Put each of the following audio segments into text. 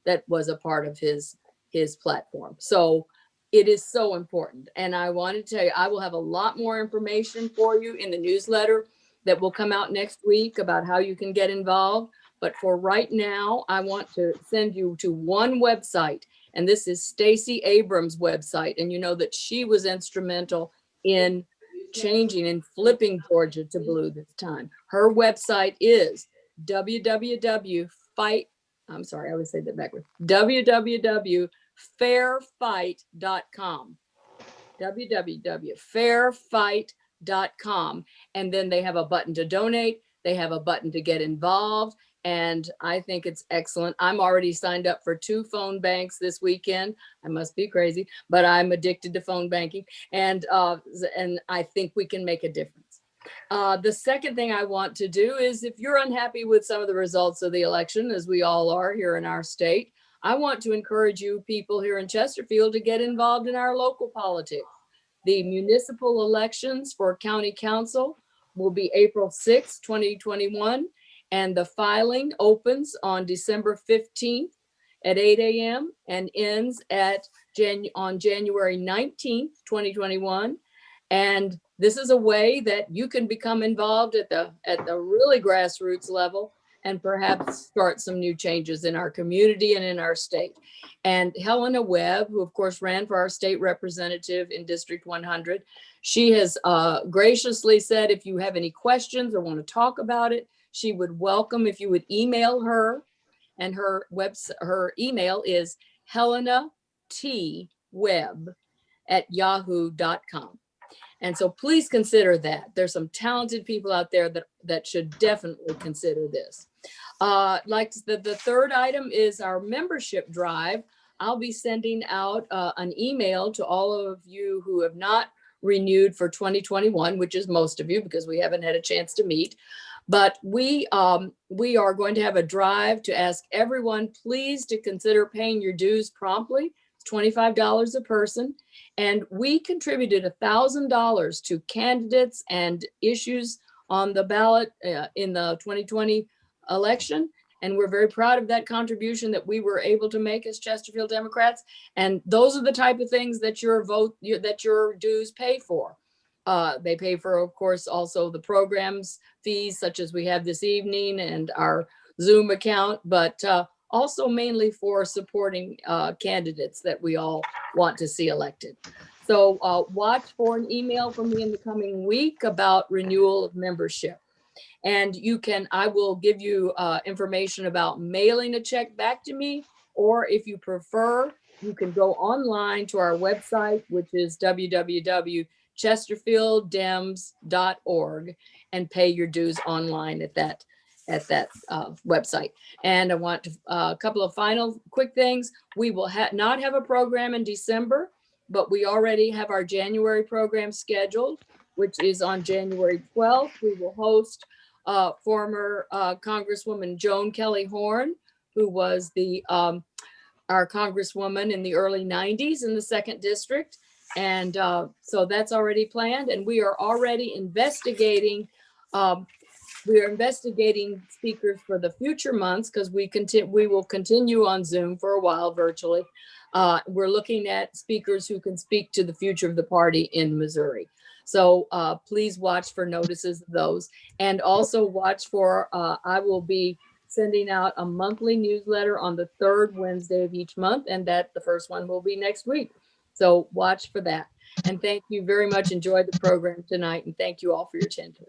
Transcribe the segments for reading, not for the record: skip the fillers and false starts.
that was a part of his platform. So it is so important. And I want to tell you, I will have a lot more information for you in the newsletter that will come out next week about how you can get involved. But for right now, I want to send you to one website, and this is Stacey Abrams' website. And you know that she was instrumental in changing and flipping Georgia to blue this time. Her website is www.fight. I'm sorry, I always say that backwards. www.fairfight.com. www.fairfight.com. And then they have a button to donate. They have a button to get involved. And I think it's excellent. I'm already signed up for 2 phone banks this weekend. I must be crazy, but I'm addicted to phone banking. And I think we can make a difference. The second thing I want to do is, if you're unhappy with some of the results of the election, as we all are here in our state, I want to encourage you people here in Chesterfield to get involved in our local politics. The municipal elections for county council will be April 6, 2021. And the filing opens on December 15th at 8 a.m. and ends on January 19th, 2021. And this is a way that you can become involved at the really grassroots level and perhaps start some new changes in our community and in our state. And Helena Webb, who of course ran for our state representative in District 100, she has graciously said, if you have any questions or want to talk about it, she would welcome if you would email her. And her email is helenatwebb@yahoo.com. And so please consider that. There's some talented people out there that should definitely consider this. Like the third item is our membership drive. I'll be sending out an email to all of you who have not renewed for 2021, which is most of you because we haven't had a chance to meet. But we are going to have a drive to ask everyone, please, to consider paying your dues promptly. It's $25 a person. And we contributed $1,000 to candidates and issues on the ballot in the 2020 election. And we're very proud of that contribution that we were able to make as Chesterfield Democrats. And those are the type of things that your dues pay for. They pay for, of course, also the programs fees, such as we have this evening and our Zoom account, but also mainly for supporting candidates that we all want to see elected. So watch for an email from me in the coming week about renewal of membership. And I will give you information about mailing a check back to me, or if you prefer, you can go online to our website, which is www.chesterfielddems.org, and pay your dues online at that website. And I want a couple of final quick things. We will not have a program in December, but we already have our January program scheduled, which is on January 12th. We will host former Congresswoman Joan Kelly Horn, who was our Congresswoman in the early 90s in the 2nd District. And so that's already planned. And we are already investigating speakers for the future months, because we will continue on Zoom for a while virtually. We're looking at speakers who can speak to the future of the party in Missouri. So please watch for notices of those, and also watch for, I will be sending out a monthly newsletter on the 3rd Wednesday of each month, and that the first one will be next week. So watch for that. And thank you very much. Enjoyed the program tonight, and thank you all for your attention.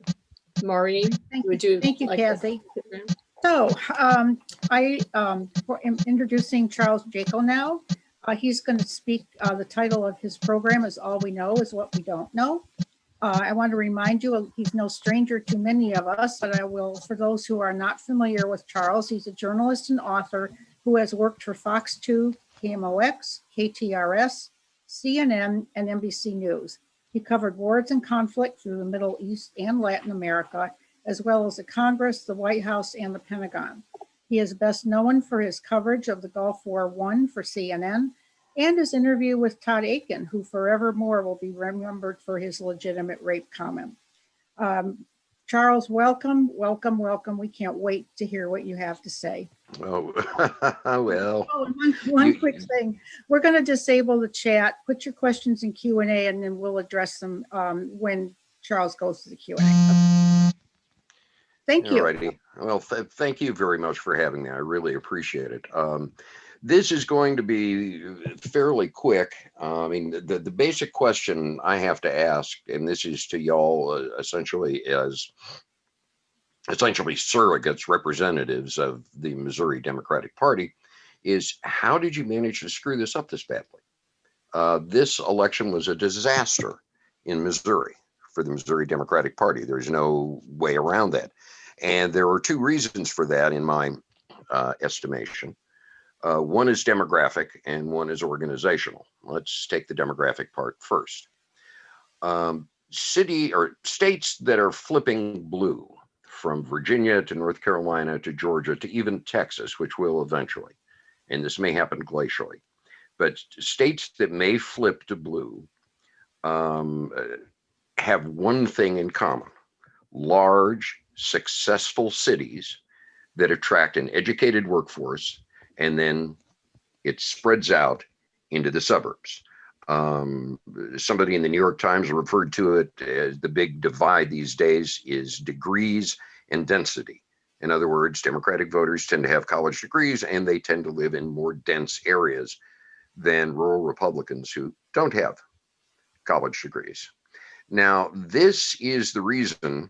Maureen, thank you, Kathy. So I am introducing Charles Jaco now. He's going to speak. The title of his program is All We Know is What We Don't Know. I want to remind you, he's no stranger to many of us, but I will, for those who are not familiar with Charles, he's a journalist and author who has worked for Fox 2, KMOX, KTRS, CNN, and NBC News. He covered wars and conflict through the Middle East and Latin America, as well as the Congress, the White House, and the Pentagon. He is best known for his coverage of the Gulf War I for CNN, and his interview with Todd Akin, who forevermore will be remembered for his legitimate rape comment. Charles, welcome, welcome, welcome. We can't wait to hear what you have to say. Oh, well, Oh, and one you, quick thing. We're going to disable the chat. Put your questions in Q&A, and then we'll address them when Charles goes to the Q&A. Thank all you. righty. Well, thank you very much for having me. I really appreciate it. This is going to be fairly quick. I mean, the basic question I have to ask, and this is to y'all essentially as essentially surrogates, representatives of the Missouri Democratic Party, is how did you manage to screw this up this badly? This election was a disaster in Missouri for the Missouri Democratic Party. There's no way around that. And there are two reasons for that in my estimation. One is demographic and one is organizational. Let's take the demographic part first. City or states that are flipping blue, from Virginia to North Carolina to Georgia to even Texas, which will eventually, and this may happen glacially, but states that may flip to blue have one thing in common: large, successful cities that attract an educated workforce, and then it spreads out into the suburbs. Somebody in the New York Times referred to it as the big divide these days is degrees and density. In other words, Democratic voters tend to have college degrees and they tend to live in more dense areas than rural Republicans who don't have college degrees. Now, this is the reason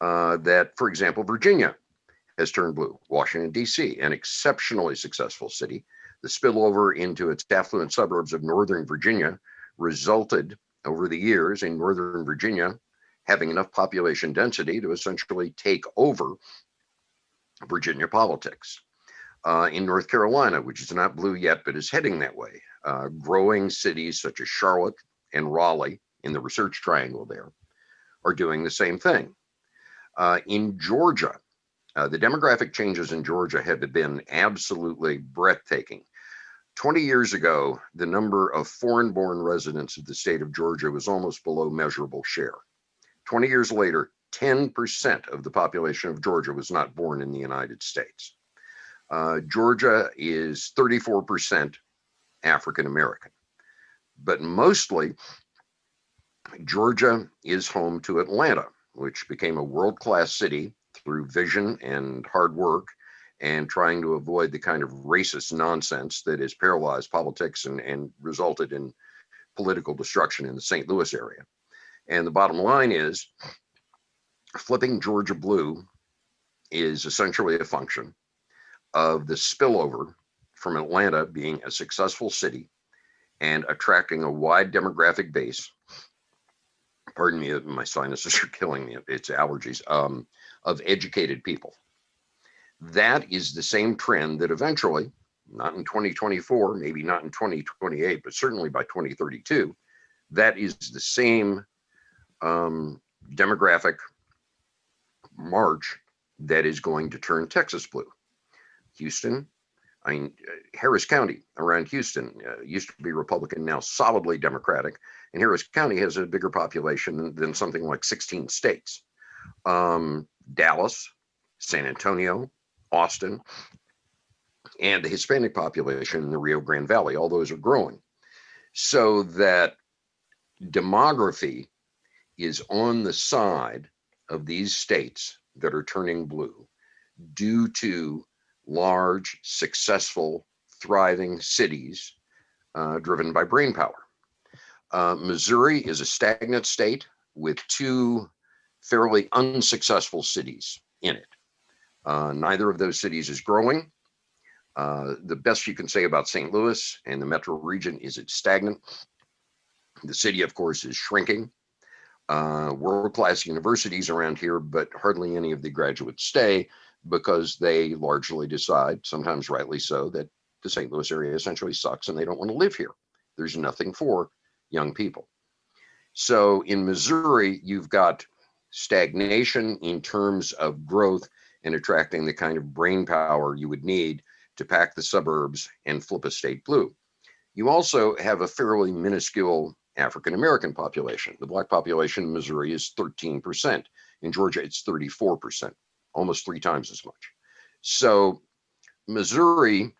that, for example, Virginia has turned blue. Washington, D.C., an exceptionally successful city. The spillover into its affluent suburbs of Northern Virginia resulted over the years in Northern Virginia having enough population density to essentially take over Virginia politics. In North Carolina, which is not blue yet, but is heading that way, growing cities such as Charlotte and Raleigh in the Research Triangle there are doing the same thing. In Georgia, the demographic changes in Georgia have been absolutely breathtaking. 20 years ago, the number of foreign-born residents of the state of Georgia was almost below measurable share. 20 years later, 10% of the population of Georgia was not born in the United States. Georgia is 34% African American, but mostly Georgia is home to Atlanta, which became a world-class city through vision and hard work and trying to avoid the kind of racist nonsense that has paralyzed politics and resulted in political destruction in the St. Louis area. And the bottom line is, flipping Georgia blue is essentially a function of the spillover from Atlanta being a successful city and attracting a wide demographic base. Pardon me, my sinuses are killing me. It's allergies, of educated people. That is the same trend that eventually, not in 2024, maybe not in 2028, but certainly by 2032, that is the same demographic march that is going to turn Texas blue. Houston, I mean, Harris County around Houston used to be Republican, now solidly Democratic, and Harris County has a bigger population than something like 16 states. Dallas, San Antonio, Austin, and the Hispanic population in the Rio Grande Valley, all those are growing. So that demography is on the side of these states that are turning blue due to large, successful, thriving cities driven by brain power. Missouri is a stagnant state with two fairly unsuccessful cities in it. Neither of those cities is growing. The best you can say about St. Louis and the metro region is it's stagnant. The city, of course, is shrinking. World-class universities around here, but hardly any of the graduates stay because they largely decide, sometimes rightly so, that the St. Louis area essentially sucks and they don't want to live here. There's nothing for young people. So in Missouri, you've got stagnation in terms of growth and attracting the kind of brain power you would need to pack the suburbs and flip a state blue. You also have a fairly minuscule African American population. The Black population in Missouri is 13%. In Georgia, it's 34%, almost 3 times as much. So Missouri,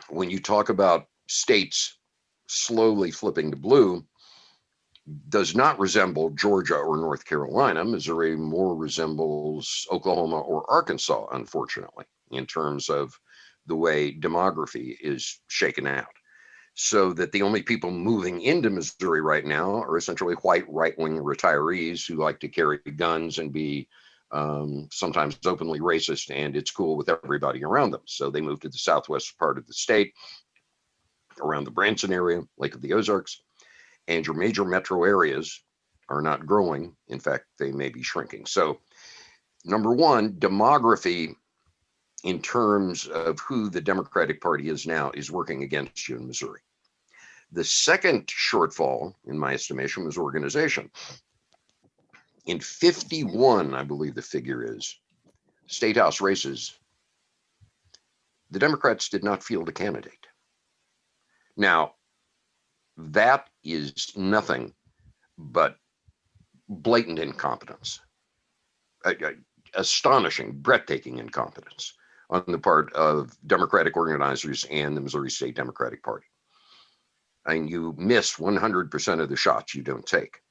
when you talk about states slowly flipping to blue, does not resemble Georgia or North Carolina. Missouri more resembles Oklahoma or Arkansas, unfortunately, in terms of the way demography is shaken out. So that the only people moving into Missouri right now are essentially white right-wing retirees who like to carry guns and be sometimes openly racist, and it's cool with everybody around them. So they move to the southwest part of the state, around the Branson area, Lake of the Ozarks, and your major metro areas are not growing. In fact, they may be shrinking. So number one, demography in terms of who the Democratic Party is now is working against you in Missouri. The second shortfall, in my estimation, was organization. In 51, I believe the figure is, state house races, the Democrats did not field a candidate. Now, that is nothing but blatant incompetence, astonishing, breathtaking incompetence on the part of Democratic organizers and the Missouri State Democratic Party. And you miss 100% of the shots you don't take.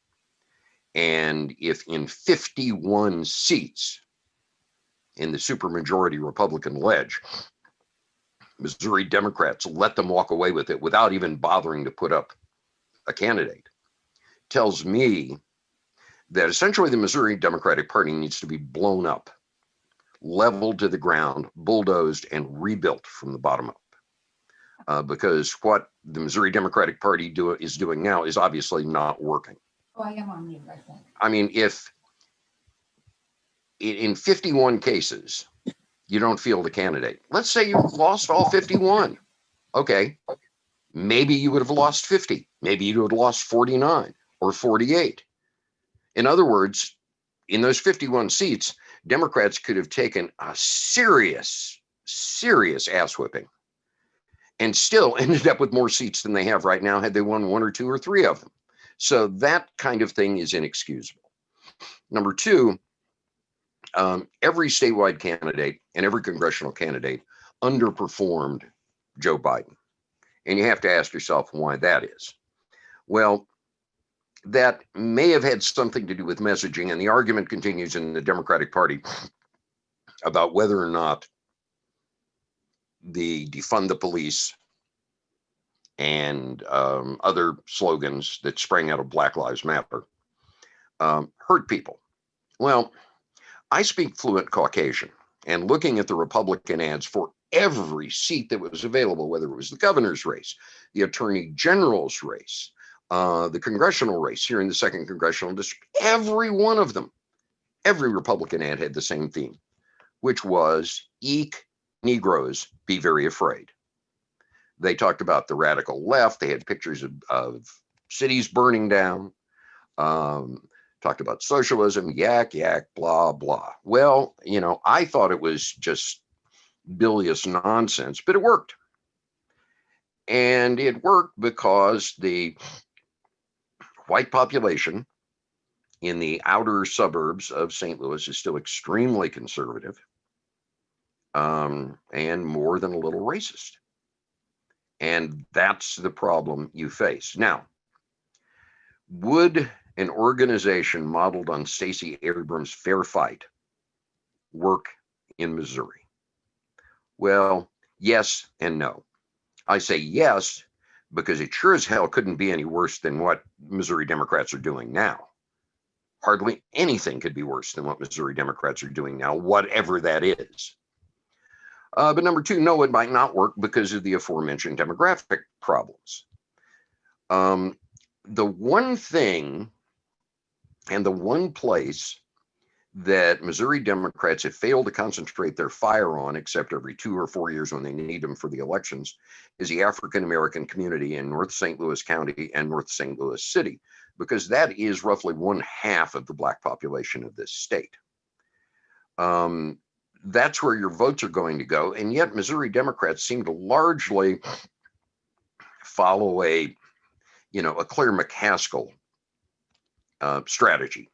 And if in 51 seats in the supermajority Republican ledge, Missouri Democrats let them walk away with it without even bothering to put up a candidate, tells me that essentially the Missouri Democratic Party needs to be blown up, leveled to the ground, bulldozed, and rebuilt from the bottom up. Because what the Missouri Democratic Party is doing now is obviously not working. Oh, I am on mute, I think. I mean, if in 51 cases, you don't field a candidate, let's say you lost all 51. Okay, maybe you would have lost 50. Maybe you would have lost 49 or 48. In other words, in those 51 seats, Democrats could have taken a serious ass whipping and still ended up with more seats than they have right now had they won one or two or three of them. So that kind of thing is inexcusable. Number two, every statewide candidate and every congressional candidate underperformed Joe Biden. And you have to ask yourself why that is. Well, that may have had something to do with messaging, and the argument continues in the Democratic Party about whether or not the defund the police and other slogans that sprang out of Black Lives Matter hurt people. Well, I speak fluent Caucasian, and looking at the Republican ads for every seat that was available, whether it was the governor's race, the attorney general's race, the congressional race here in the 2nd Congressional District, every one of them, every Republican ad had the same theme, which was "Eek, Negroes, be very afraid." They talked about the radical left. They had pictures of cities burning down, talked about socialism, yak, blah, blah. Well, you know, I thought it was just bilious nonsense, but it worked. And it worked because the white population in the outer suburbs of St. Louis is still extremely conservative and more than a little racist. And that's the problem you face. Now, would an organization modeled on Stacey Abrams' Fair Fight work in Missouri? Well, yes and no. I say yes because it sure as hell couldn't be any worse than what Missouri Democrats are doing now. Hardly anything could be worse than what Missouri Democrats are doing now, whatever that is. But number two, no, it might not work because of the aforementioned demographic problems. The one thing and the one place that Missouri Democrats have failed to concentrate their fire on, except every 2 or 4 years when they need them for the elections, is the African-American community in North St. Louis County and North St. Louis City, because that is roughly 1/2 of the Black population of this state. That's where your votes are going to go. And yet Missouri Democrats seem to largely follow a Claire McCaskill strategy,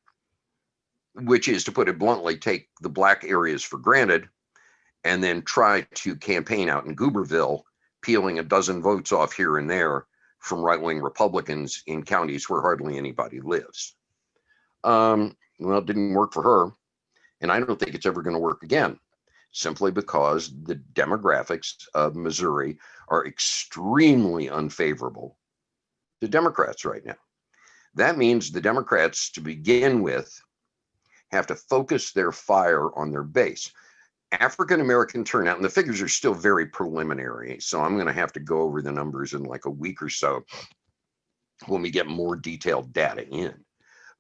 which is, to put it bluntly, take the Black areas for granted and then try to campaign out in Gooberville, peeling a dozen votes off here and there from right-wing Republicans in counties where hardly anybody lives. Well, it didn't work for her, and I don't think it's ever going to work again, simply because the demographics of Missouri are extremely unfavorable to Democrats right now. That means the Democrats, to begin with, have to focus their fire on their base. African-American turnout, and the figures are still very preliminary, so I'm going to have to go over the numbers in like a week or so when we get more detailed data in.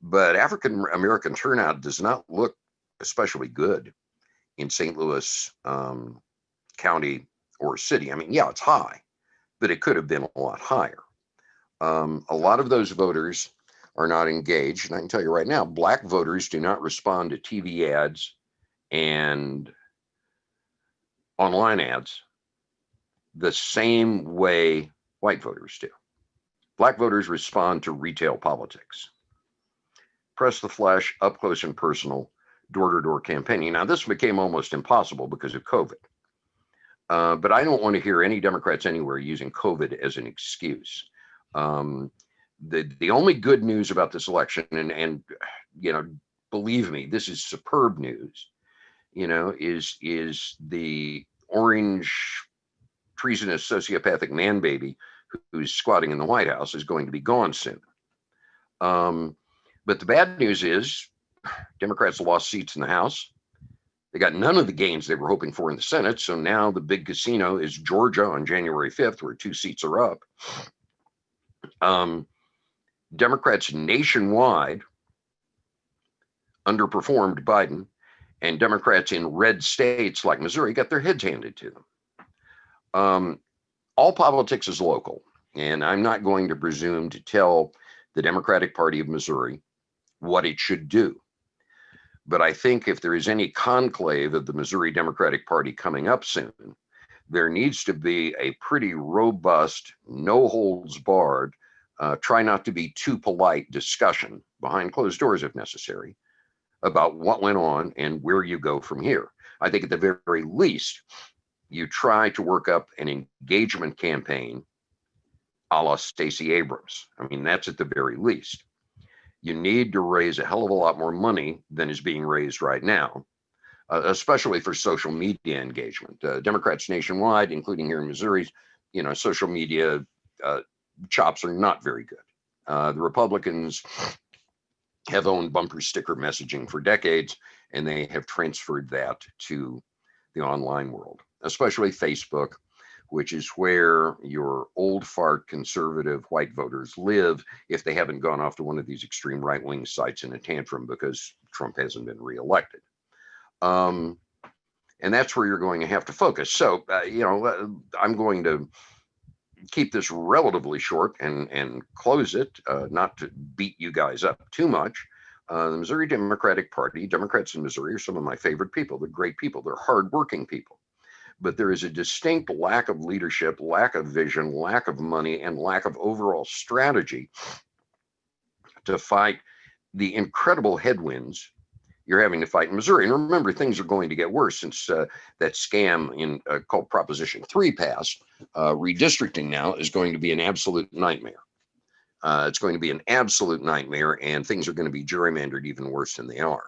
But African-American turnout does not look especially good in St. Louis County or city. I mean, yeah, it's high, but it could have been a lot higher. A lot of those voters are not engaged. And I can tell you right now, Black voters do not respond to TV ads and online ads the same way white voters do. Black voters respond to retail politics. Press the flesh, up close and personal, door-to-door campaigning. Now, this became almost impossible because of COVID. But I don't want to hear any Democrats anywhere using COVID as an excuse. The only good news about this election, and you know, believe me, this is superb news, you know, is the orange treasonous sociopathic man baby who's squatting in the White House is going to be gone soon. But the bad news is Democrats lost seats in the House. They got none of the gains they were hoping for in the Senate. So now the big casino is Georgia on January 5th, where 2 seats are up. Democrats nationwide underperformed Biden, and Democrats in red states like Missouri got their heads handed to them. All politics is local, and I'm not going to presume to tell the Democratic Party of Missouri what it should do. But I think if there is any conclave of the Missouri Democratic Party coming up soon, there needs to be a pretty robust, no holds barred, try not to be too polite discussion behind closed doors if necessary about what went on and where you go from here. I think at the very least, you try to work up an engagement campaign a la Stacey Abrams. I mean, that's at the very least. You need to raise a hell of a lot more money than is being raised right now, especially for social media engagement. Democrats nationwide, including here in Missouri, you know, social media chops are not very good. The Republicans have owned bumper sticker messaging for decades, and they have transferred that to the online world, especially Facebook, which is where your old fart conservative white voters live if they haven't gone off to one of these extreme right-wing sites in a tantrum because Trump hasn't been reelected. And that's where you're going to have to focus. So, you know, I'm going to keep this relatively short and close it, not to beat you guys up too much. The Missouri Democratic Party, Democrats in Missouri are some of my favorite people. They're great people. They're hardworking people. But there is a distinct lack of leadership, lack of vision, lack of money, and lack of overall strategy to fight the incredible headwinds you're having to fight in Missouri. And remember, things are going to get worse since that scam called Proposition 3 passed. Redistricting now is going to be an absolute nightmare. It's going to be an absolute nightmare, and things are going to be gerrymandered even worse than they are.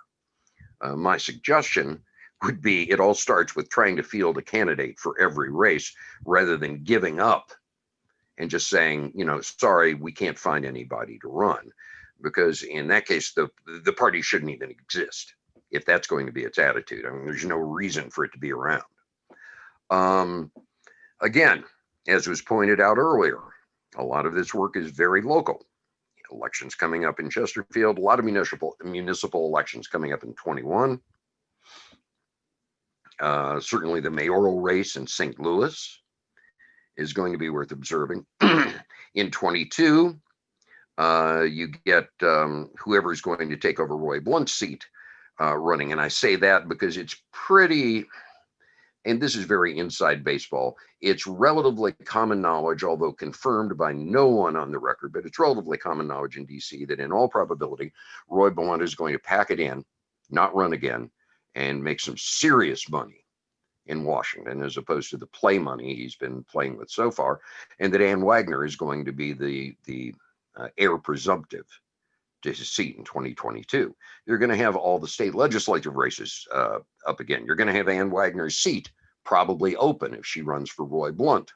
My suggestion would be it all starts with trying to field a candidate for every race rather than giving up and just saying, you know, sorry, we can't find anybody to run. Because in that case, the party shouldn't even exist if that's going to be its attitude. I mean, there's no reason for it to be around. Again, as was pointed out earlier, a lot of this work is very local. Elections coming up in Chesterfield, a lot of municipal elections coming up in 21. Certainly the mayoral race in St. Louis is going to be worth observing. In 22, you get whoever's going to take over Roy Blunt's seat running. And I say that because it's pretty, and this is very inside baseball, it's relatively common knowledge, although confirmed by no one on the record, but it's relatively common knowledge in DC that in all probability, Roy Blunt is going to pack it in, not run again, and make some serious money in Washington, as opposed to the play money he's been playing with so far, and that Ann Wagner is going to be the heir presumptive to his seat in 2022. You're going to have all the state legislative races up again. You're going to have Ann Wagner's seat probably open if she runs for Roy Blunt's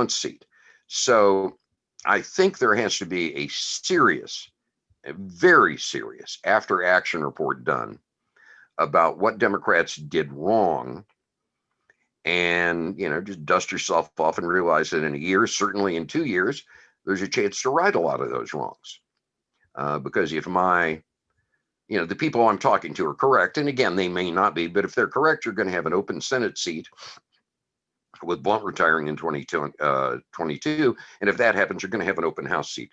seat. So I think there has to be a very serious after action report done about what Democrats did wrong, and just dust yourself off and realize that in a year, certainly in 2 years, there's a chance to right a lot of those wrongs. Because if the people I'm talking to are correct, and again, they may not be, but if they're correct, you're going to have an open Senate seat with Blunt retiring in 2022. And if that happens, you're going to have an open House seat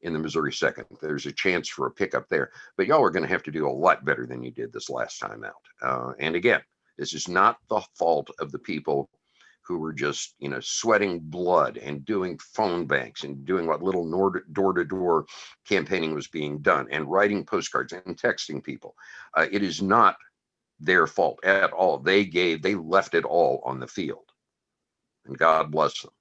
in the Missouri 2nd. There's a chance for a pickup there, but y'all are going to have to do a lot better than you did this last time out. And again, this is not the fault of the people who were just, sweating blood and doing phone banks and doing what little door-to-door campaigning was being done and writing postcards and texting people. It is not their fault at all. They left it all on the field, and God bless them.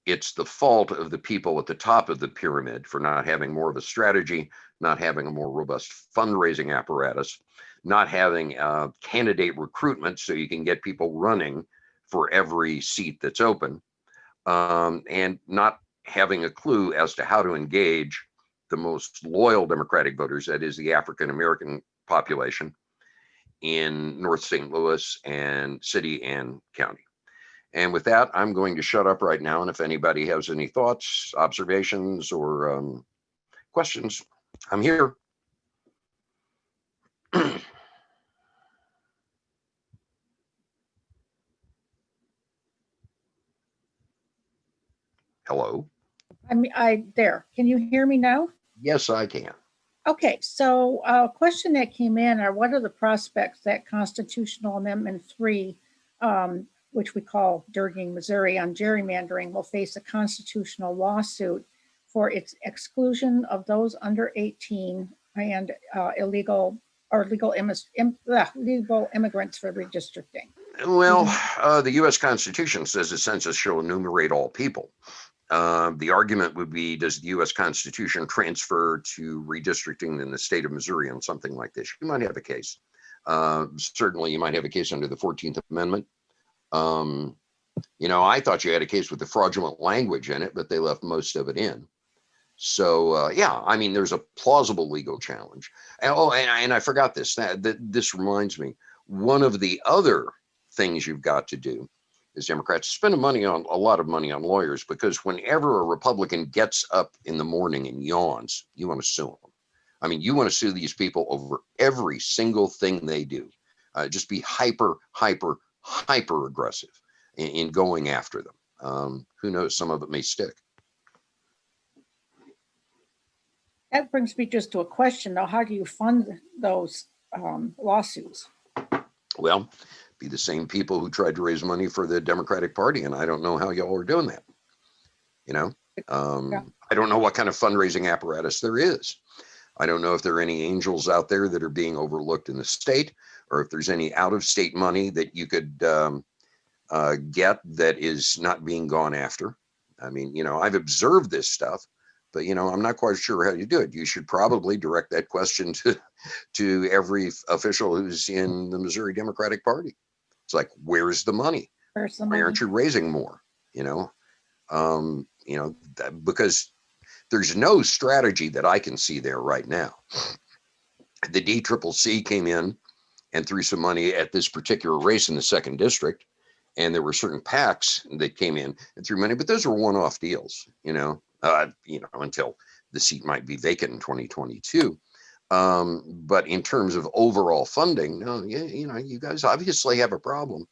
It's the fault of the people at the top of the pyramid for not having more of a strategy, not having a more robust fundraising apparatus, not having candidate recruitment so you can get people running for every seat that's open, and not having a clue as to how to engage the most loyal Democratic voters, that is the African American population in North St. Louis and city and county. And with that, I'm going to shut up right now. And if anybody has any thoughts, observations, or questions, I'm here. Hello? There. Can you hear me now? Yes, I can. Okay, so a question that came in are what are the prospects that Constitutional Amendment 3, which we call Durging, Missouri, on gerrymandering, will face a constitutional lawsuit for its exclusion of those under 18 and legal immigrants for redistricting? Well, the U.S. Constitution says the census shall enumerate all people. The argument would be, does the U.S. Constitution transfer to redistricting in the state of Missouri on something like this? You might have a case. Certainly, you might have a case under the 14th Amendment. I thought you had a case with the fraudulent language in it, but they left most of it in. So, there's a plausible legal challenge. And I forgot this. This reminds me, one of the other things you've got to do is Democrats spend a lot of money on lawyers, because whenever a Republican gets up in the morning and yawns, you want to sue them. You want to sue these people over every single thing they do. Just be hyper aggressive in going after them. Who knows? Some of it may stick. That brings me just to a question, though. How do you fund those lawsuits? Well, be the same people who tried to raise money for the Democratic Party, and I don't know how y'all are doing that. I don't know what kind of fundraising apparatus there is. I don't know if there are any angels out there that are being overlooked in the state, or if there's any out-of-state money that you could get that is not being gone after. I've observed this stuff, but I'm not quite sure how you do it. You should probably direct that question to every official who's in the Missouri Democratic Party. It's like, where's the money? Why aren't you raising more? Because there's no strategy that I can see there right now. The DCCC came in and threw some money at this particular race in the 2nd district, and there were certain PACs that came in and threw money, but those were one-off deals, until the seat might be vacant in 2022. But in terms of overall funding, no, you guys obviously have a problem.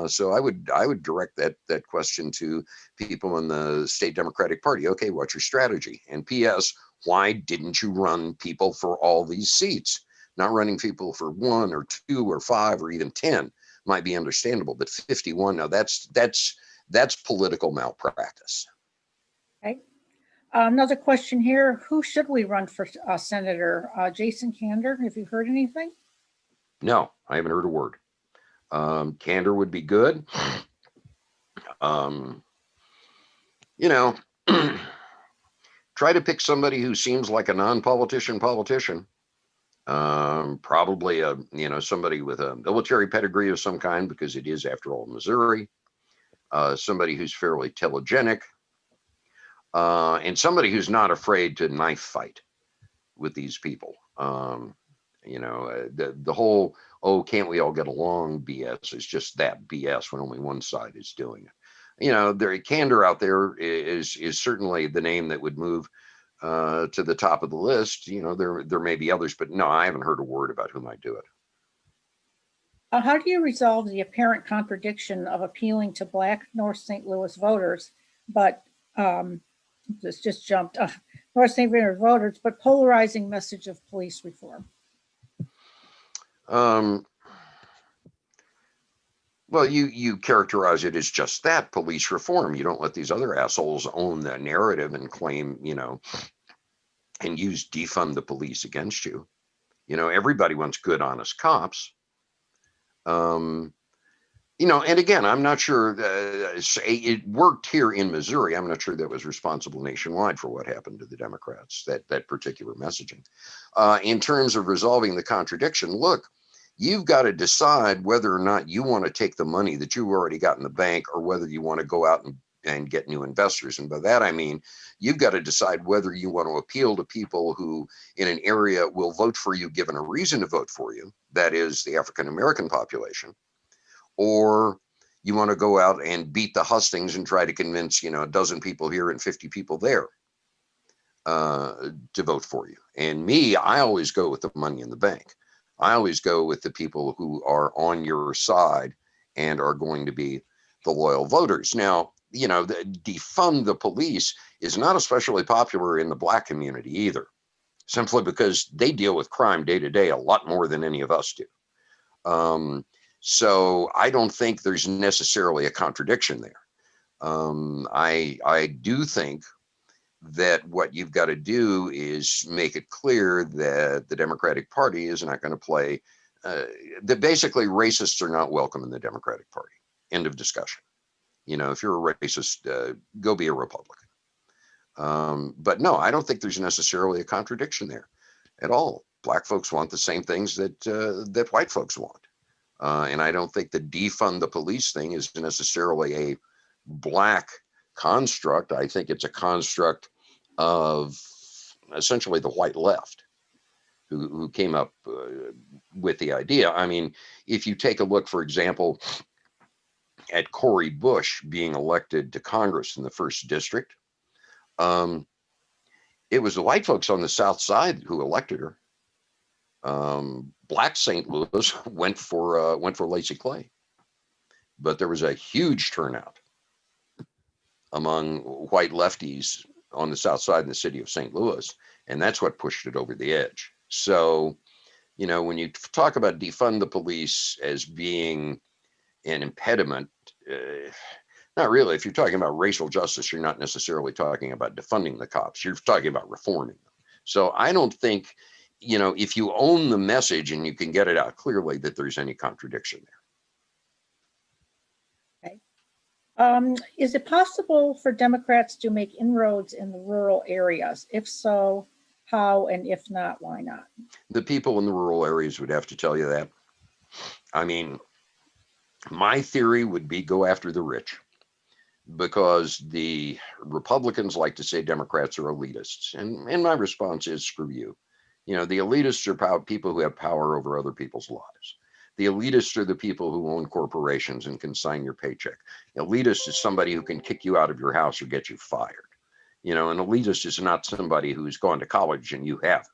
So I would direct that question to people in the state Democratic Party. Okay, what's your strategy? And P.S., why didn't you run people for all these seats? Not running people for 1 or 2 or 5 or even 10 might be understandable, but 51, now that's political malpractice. Okay. Another question here. Who should we run for Senator? Jason Kander, have you heard anything? No, I haven't heard a word. Candor would be good. Um, you know, try to pick somebody who seems like a non-politician politician. Probably somebody with a military pedigree of some kind, because it is, after all, Missouri. Somebody who's fairly telegenic, and somebody who's not afraid to knife fight with these people. The whole, oh, can't we all get along BS is just that BS when only one side is doing it. Their candor out there is certainly the name that would move to the top of the list. There may be others, but no, I haven't heard a word about who might do it. How do you resolve the apparent contradiction of appealing to Black North St. Louis voters, but this just jumped North St. Louis voters, but polarizing message of police reform? Well, you characterize it as just that, police reform. You don't let these other assholes own the narrative and claim, and use defund the police against you. Everybody wants good, honest cops. And again, I'm not sure it worked here in Missouri. I'm not sure that was responsible nationwide for what happened to the Democrats, that particular messaging. In terms of resolving the contradiction, look, you've got to decide whether or not you want to take the money that you've already got in the bank, or whether you want to go out and get new investors. And by that, I mean, you've got to decide whether you want to appeal to people who in an area will vote for you given a reason to vote for you, that is the African-American population, or you want to go out and beat the hustings and try to convince, a dozen people here and 50 people there to vote for you. And me, I always go with the money in the bank. I always go with the people who are on your side and are going to be the loyal voters. Now, defund the police is not especially popular in the Black community either, simply because they deal with crime day to day a lot more than any of us do. So I don't think there's necessarily a contradiction there. I do think that what you've got to do is make it clear that the Democratic Party is not going to play, that basically racists are not welcome in the Democratic Party. End of discussion. If you're a racist, go be a Republican. But no, I don't think there's necessarily a contradiction there at all. Black folks want the same things that white folks want. And I don't think the defund the police thing is necessarily a Black construct. I think it's a construct of essentially the white left who came up with the idea. I mean, if you take a look, for example, at Cori Bush being elected to Congress in the 1st District, it was the white folks on the South Side who elected her. Black St. Louis went for Lacey Clay, but there was a huge turnout among white lefties on the South Side in the city of St. Louis, and that's what pushed it over the edge. So, when you talk about defund the police as being an impediment, not really. If you're talking about racial justice, you're not necessarily talking about defunding the cops. You're talking about reforming them. So I don't think, if you own the message and you can get it out clearly, that there's any contradiction there. Okay. Is it possible for Democrats to make inroads in the rural areas? If so, how? And if not, why not? The people in the rural areas would have to tell you that. I mean, my theory would be go after the rich, because the Republicans like to say Democrats are elitists. And my response is, screw you. The elitists are people who have power over other people's lives. The elitists are the people who own corporations and can sign your paycheck. Elitist is somebody who can kick you out of your house or get you fired. An elitist is not somebody who's gone to college and you haven't.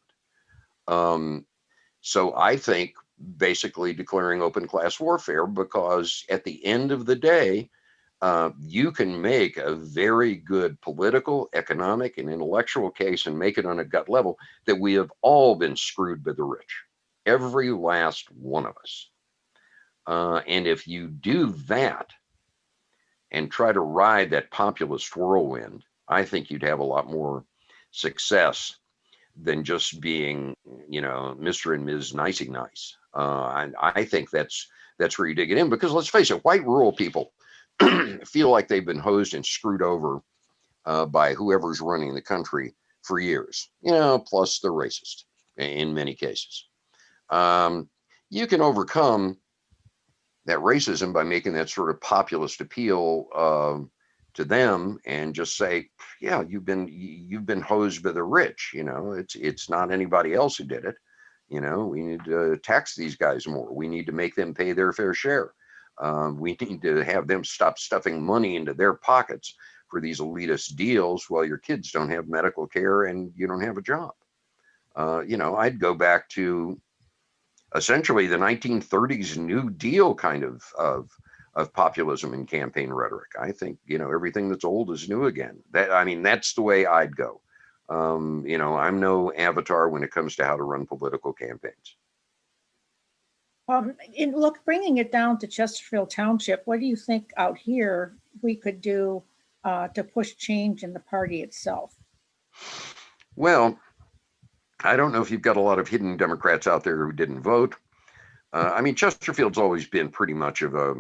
So I think basically declaring open class warfare, because at the end of the day, you can make a very good political, economic, and intellectual case and make it on a gut level that we have all been screwed by the rich. Every last one of us. And if you do that and try to ride that populist whirlwind, I think you'd have a lot more success than just being, Mr. and Ms. Nicey Nice. And I think that's that's where you dig it in. Because let's face it, white rural people feel like they've been hosed and screwed over by whoever's running the country for years, plus they're racist in many cases. You can overcome that racism by making that sort of populist appeal to them and just say, yeah, you've been hosed by the rich. It's not anybody else who did it. We need to tax these guys more. We need to make them pay their fair share. We need to have them stop stuffing money into their pockets for these elitist deals while your kids don't have medical care and you don't have a job. I'd go back to essentially the 1930s New Deal kind of populism and campaign rhetoric. I think, everything that's old is new again. That's the way I'd go. I'm no avatar when it comes to how to run political campaigns. Bringing it down to Chesterfield Township, what do you think out here we could do to push change in the party itself? Well, I don't know if you've got a lot of hidden Democrats out there who didn't vote. Chesterfield's always been pretty much of a,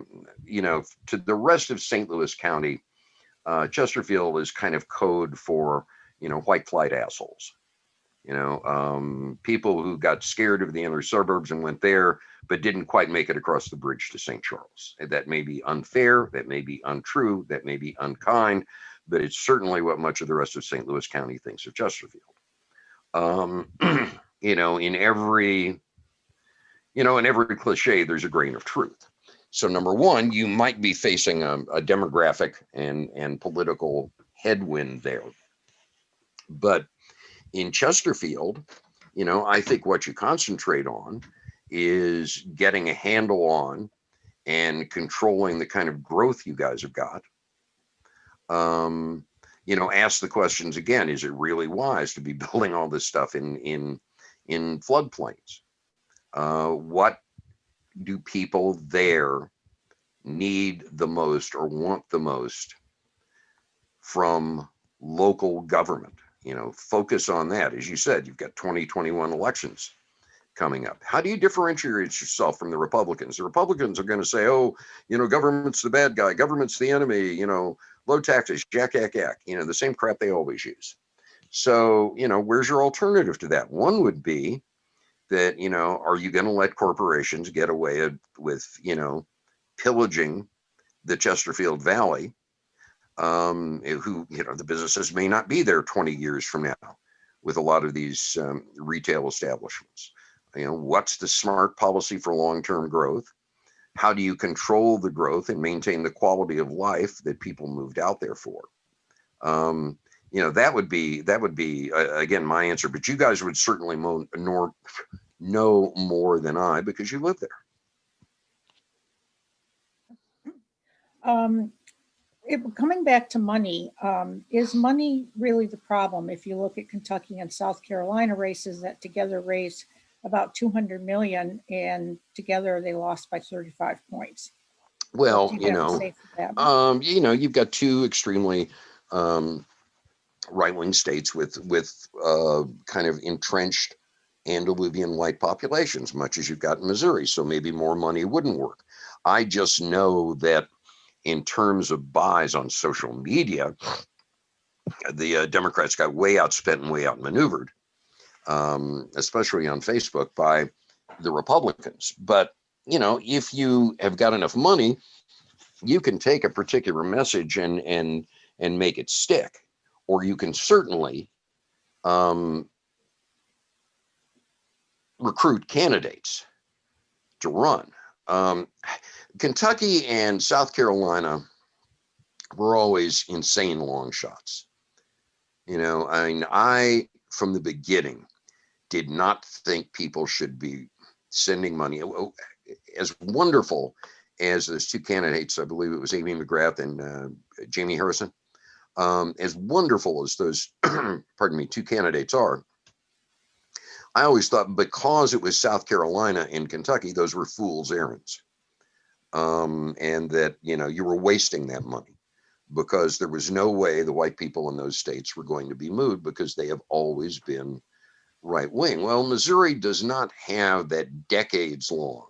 to the rest of St. Louis County, Chesterfield is kind of code for, white flight assholes. People who got scared of the inner suburbs and went there, but didn't quite make it across the bridge to St. Charles. That may be unfair, that may be untrue, that may be unkind, but it's certainly what much of the rest of St. Louis County thinks of Chesterfield. In every cliche, there's a grain of truth. So number one, you might be facing a demographic and political headwind there. But in Chesterfield, I think what you concentrate on is getting a handle on and controlling the kind of growth you guys have got. Ask the questions again, is it really wise to be building all this stuff in floodplains? What do people there need the most or want the most from local government? Focus on that. As you said, you've got 2021 elections coming up. How do you differentiate yourself from the Republicans? The Republicans are going to say, government's the bad guy, government's the enemy, low taxes, yak, the same crap they always use. So, where's your alternative to that? One would be that, are you going to let corporations get away with, pillaging the Chesterfield Valley, who, the businesses may not be there 20 years from now with a lot of these retail establishments. What's the smart policy for long-term growth? How do you control the growth and maintain the quality of life that people moved out there for? That would be again, my answer, but you guys would certainly know more than I because you live there. Coming back to money, is money really the problem? If you look at Kentucky and South Carolina races that together raised about 200 million and together they lost by 35 points. Well, you've got two extremely right-wing states with kind of entrenched antediluvian white populations, much as you've got in Missouri. So maybe more money wouldn't work. I just know that in terms of buys on social media, the Democrats got way outspent and way outmaneuvered, especially on Facebook by the Republicans. But, if you have got enough money, you can take a particular message and make it stick, or you can certainly recruit candidates to run. Kentucky and South Carolina were always insane long shots. I, from the beginning, did not think people should be sending money. As wonderful as those two candidates, I believe it was Amy McGrath and Jamie Harrison, as wonderful as those, two candidates are, I always thought because it was South Carolina and Kentucky, those were fool's errands. And that, you were wasting that money because there was no way the white people in those states were going to be moved because they have always been right wing. Well, Missouri does not have that decades long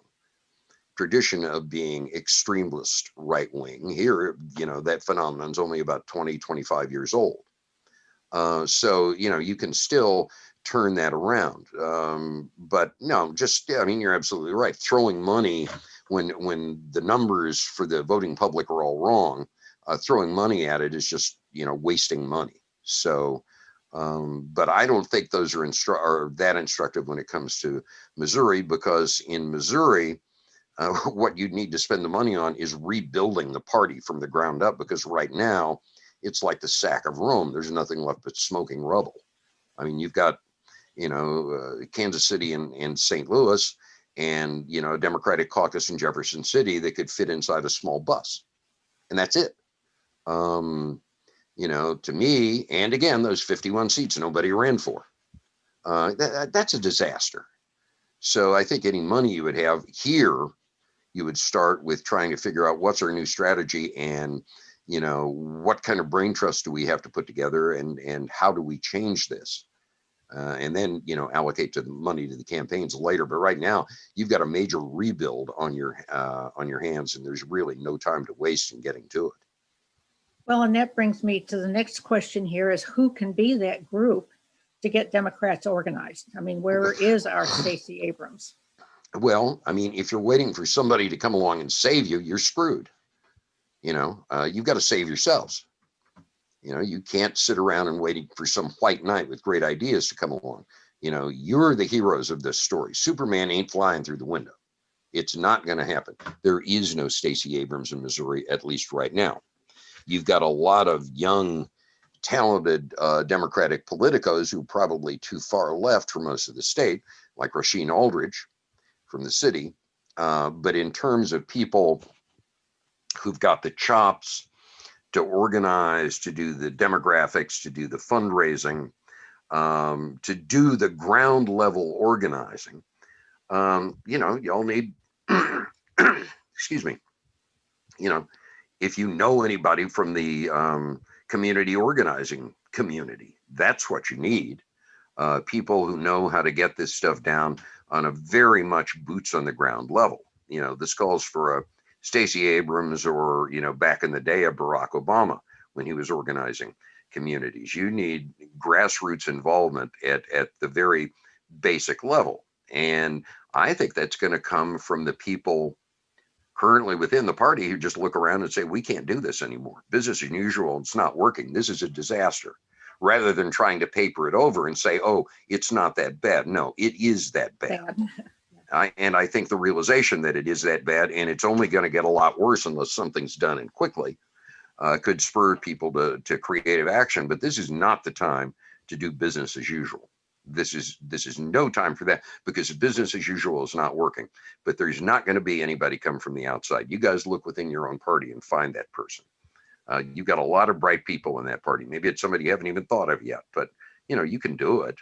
tradition of being extremist right wing. Here, that phenomenon's only about 20, 25 years old. So, you can still turn that around. But no, you're absolutely right. Throwing money when the numbers for the voting public are all wrong, throwing money at it is just, wasting money. So, but I don't think those are that instructive when it comes to Missouri, because in Missouri, what you'd need to spend the money on is rebuilding the party from the ground up, because right now it's like the sack of Rome. There's nothing left but smoking rubble. I mean, you've got, Kansas City and St. Louis, and, a Democratic caucus in Jefferson City that could fit inside a small bus. And that's it. To me, and again, those 51 seats nobody ran for. That's a disaster. So I think any money you would have here, you would start with trying to figure out what's our new strategy, and what kind of brain trust do we have to put together, and how do we change this, and then allocate the money to the campaigns later. But right now you've got a major rebuild on your hands, and there's really no time to waste in getting to it. Well, and that brings me to the next question here, is who can be that group to get Democrats organized? I mean, where is our Stacey Abrams? Well, if you're waiting for somebody to come along and save you, you're screwed. You've got to save yourselves. You can't sit around and waiting for some white knight with great ideas to come along. You're the heroes of this story. Superman ain't flying through the window. It's not going to happen. There is no Stacey Abrams in Missouri, at least right now. You've got a lot of young, talented Democratic politicos who are probably too far left for most of the state, like Rasheen Aldridge from the city. But in terms of people who've got the chops to organize, to do the demographics, to do the fundraising, to do the ground level organizing, y'all need, excuse me, if you know anybody from the community organizing community, that's what you need. People who know how to get this stuff down on a very much boots on the ground level. This calls for a Stacey Abrams, or, back in the day, of Barack Obama when he was organizing communities. You need grassroots involvement at the very basic level. And I think that's going to come from the people currently within the party who just look around and say, we can't do this anymore. Business as usual, it's not working. This is a disaster. Rather than trying to paper it over and say, oh, it's not that bad. No, it is that bad. I think the realization that it is that bad, and it's only going to get a lot worse unless something's done, and quickly, could spur people to creative action. But this is not the time to do business as usual. This is no time for that, because business as usual is not working. But there's not going to be anybody come from the outside. You guys look within your own party and find that person. You've got a lot of bright people in that party. Maybe it's somebody you haven't even thought of yet, but you can do it.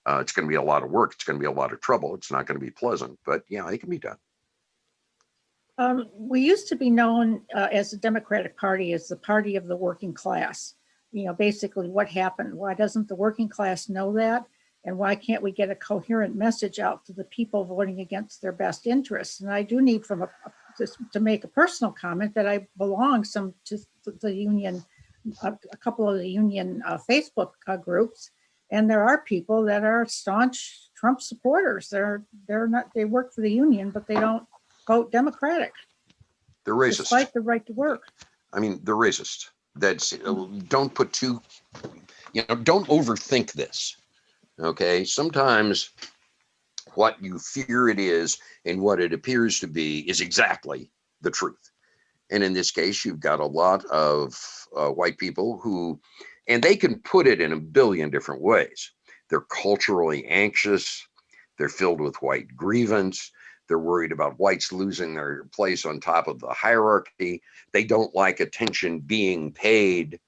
It's going to be a lot of work. It's going to be a lot of trouble. It's not going to be pleasant, but yeah, it can be done. We used to be known as the Democratic Party as the party of the working class. Basically what happened. Why doesn't the working class know that? And why can't we get a coherent message out to the people voting against their best interests? And I do need to make a personal comment that I belong to the union, a couple of the union Facebook groups. And there are people that are staunch Trump supporters. They work for the union, but they don't vote Democratic. They're racist. Despite the right to work. They're racist. Don't overthink this. Okay. Sometimes what you fear it is and what it appears to be is exactly the truth. And in this case, you've got a lot of white people who, and they can put it in a billion different ways. They're culturally anxious. They're filled with white grievance. They're worried about whites losing their place on top of the hierarchy. They don't like attention being paid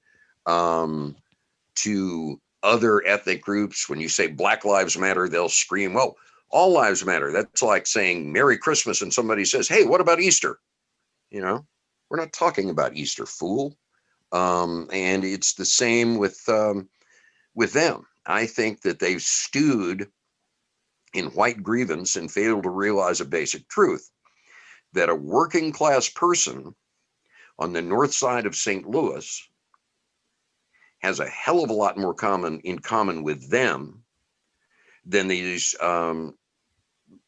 to other ethnic groups. When you say Black Lives Matter, they'll scream, well, all lives matter. That's like saying Merry Christmas and somebody says, hey, what about Easter? We're not talking about Easter, fool. And it's the same with them. I think that they've stewed in white grievance and failed to realize a basic truth. that a working class person on the north side of St. Louis has a hell of a lot more in common with them than these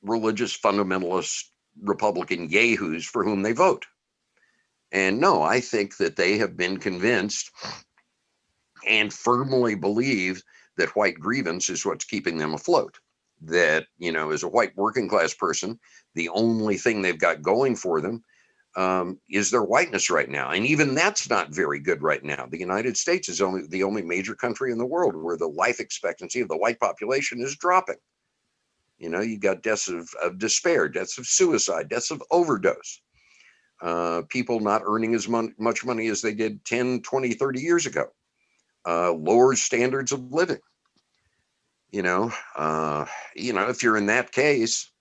religious fundamentalist Republican yahoos for whom they vote. And no, I think that they have been convinced and firmly believe that white grievance is what's keeping them afloat. That, you know, as a white working class person, the only thing they've got going for them is their whiteness right now. And even that's not very good right now. The United States is the only major country in the world where the life expectancy of the white population is dropping. You know, you got deaths of despair, deaths of suicide, deaths of overdose. People not earning as much money as they did 10, 20, 30 years ago. Lower standards of living. You know, if you're in that case,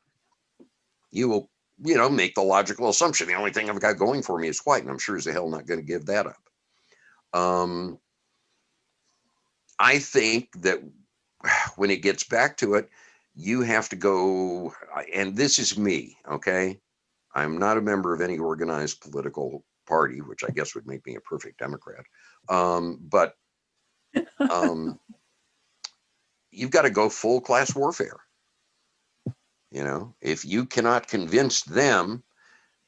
you will, make the logical assumption. The only thing I've got going for me is white, and I'm sure as the hell not going to give that up. I think that when it gets back to it, you have to go, and this is me, okay? I'm not a member of any organized political party, which I guess would make me a perfect Democrat. But you've got to go full class warfare. You know, if you cannot convince them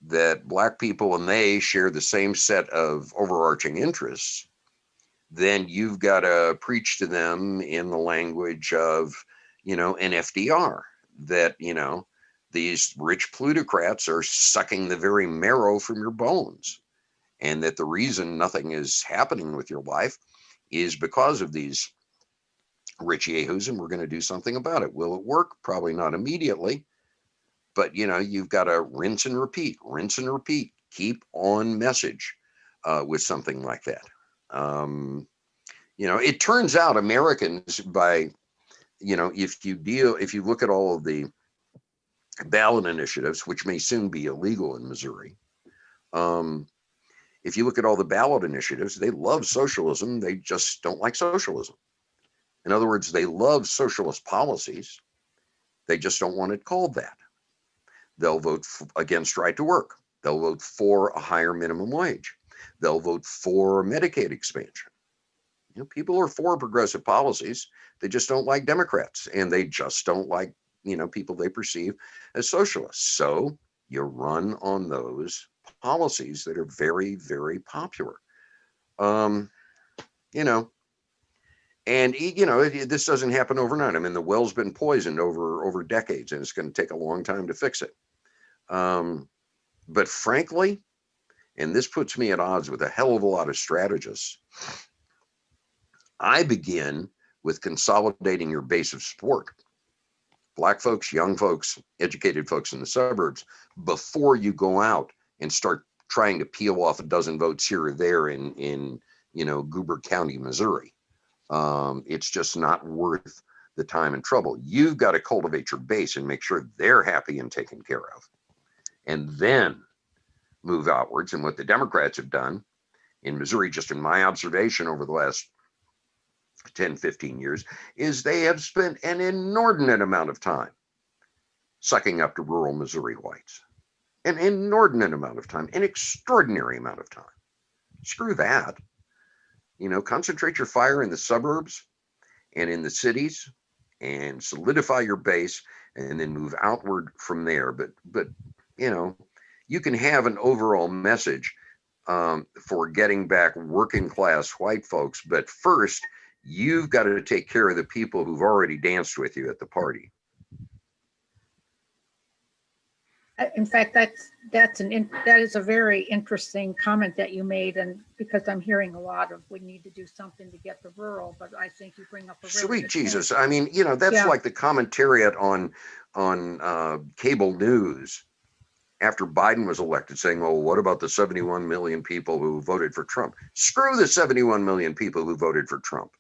that Black people and they share the same set of overarching interests, then you've got to preach to them in the language of, an FDR, that, these rich plutocrats are sucking the very marrow from your bones, and that the reason nothing is happening with your life is because of these rich yahoos, and we're going to do something about it. Will it work? Probably not immediately, but you've got to rinse and repeat, keep on message with something like that. It turns out Americans, if you look at all of the ballot initiatives, which may soon be illegal in Missouri, if you look at all the ballot initiatives, they love socialism. They just don't like socialism. In other words, they love socialist policies. They just don't want it called that. They'll vote against right to work. They'll vote for a higher minimum wage. They'll vote for Medicaid expansion. People are for progressive policies. They just don't like Democrats, and they just don't like, people they perceive as socialists. So you run on those policies that are very, very popular. And this doesn't happen overnight. I mean, the well's been poisoned over decades, and it's going to take a long time to fix it. But frankly, and this puts me at odds with a hell of a lot of strategists, I begin with consolidating your base of support. Black folks, young folks, educated folks in the suburbs, before you go out and start trying to peel off a dozen votes here or there in Goober County, Missouri. It's just not worth the time and trouble. You've got to cultivate your base and make sure they're happy and taken care of, and then move outwards. And what the Democrats have done in Missouri, just in my observation over the last 10, 15 years, is they have spent an inordinate amount of time sucking up to rural Missouri whites. An inordinate amount of time, an extraordinary amount of time. Screw that. Concentrate your fire in the suburbs and in the cities and solidify your base, and then move outward from there. But you can have an overall message for getting back working class white folks. But first, you've got to take care of the people who've already danced with you at the party. In fact, that is a very interesting comment that you made, and because I'm hearing a lot of we need to do something to get the rural, but I think you bring up a really Sweet good Jesus. point. I mean, that's like the commentariat on cable news after Biden was elected, saying, "Oh, what about the 71 million people who voted for Trump?" Screw the 71 million people who voted for Trump.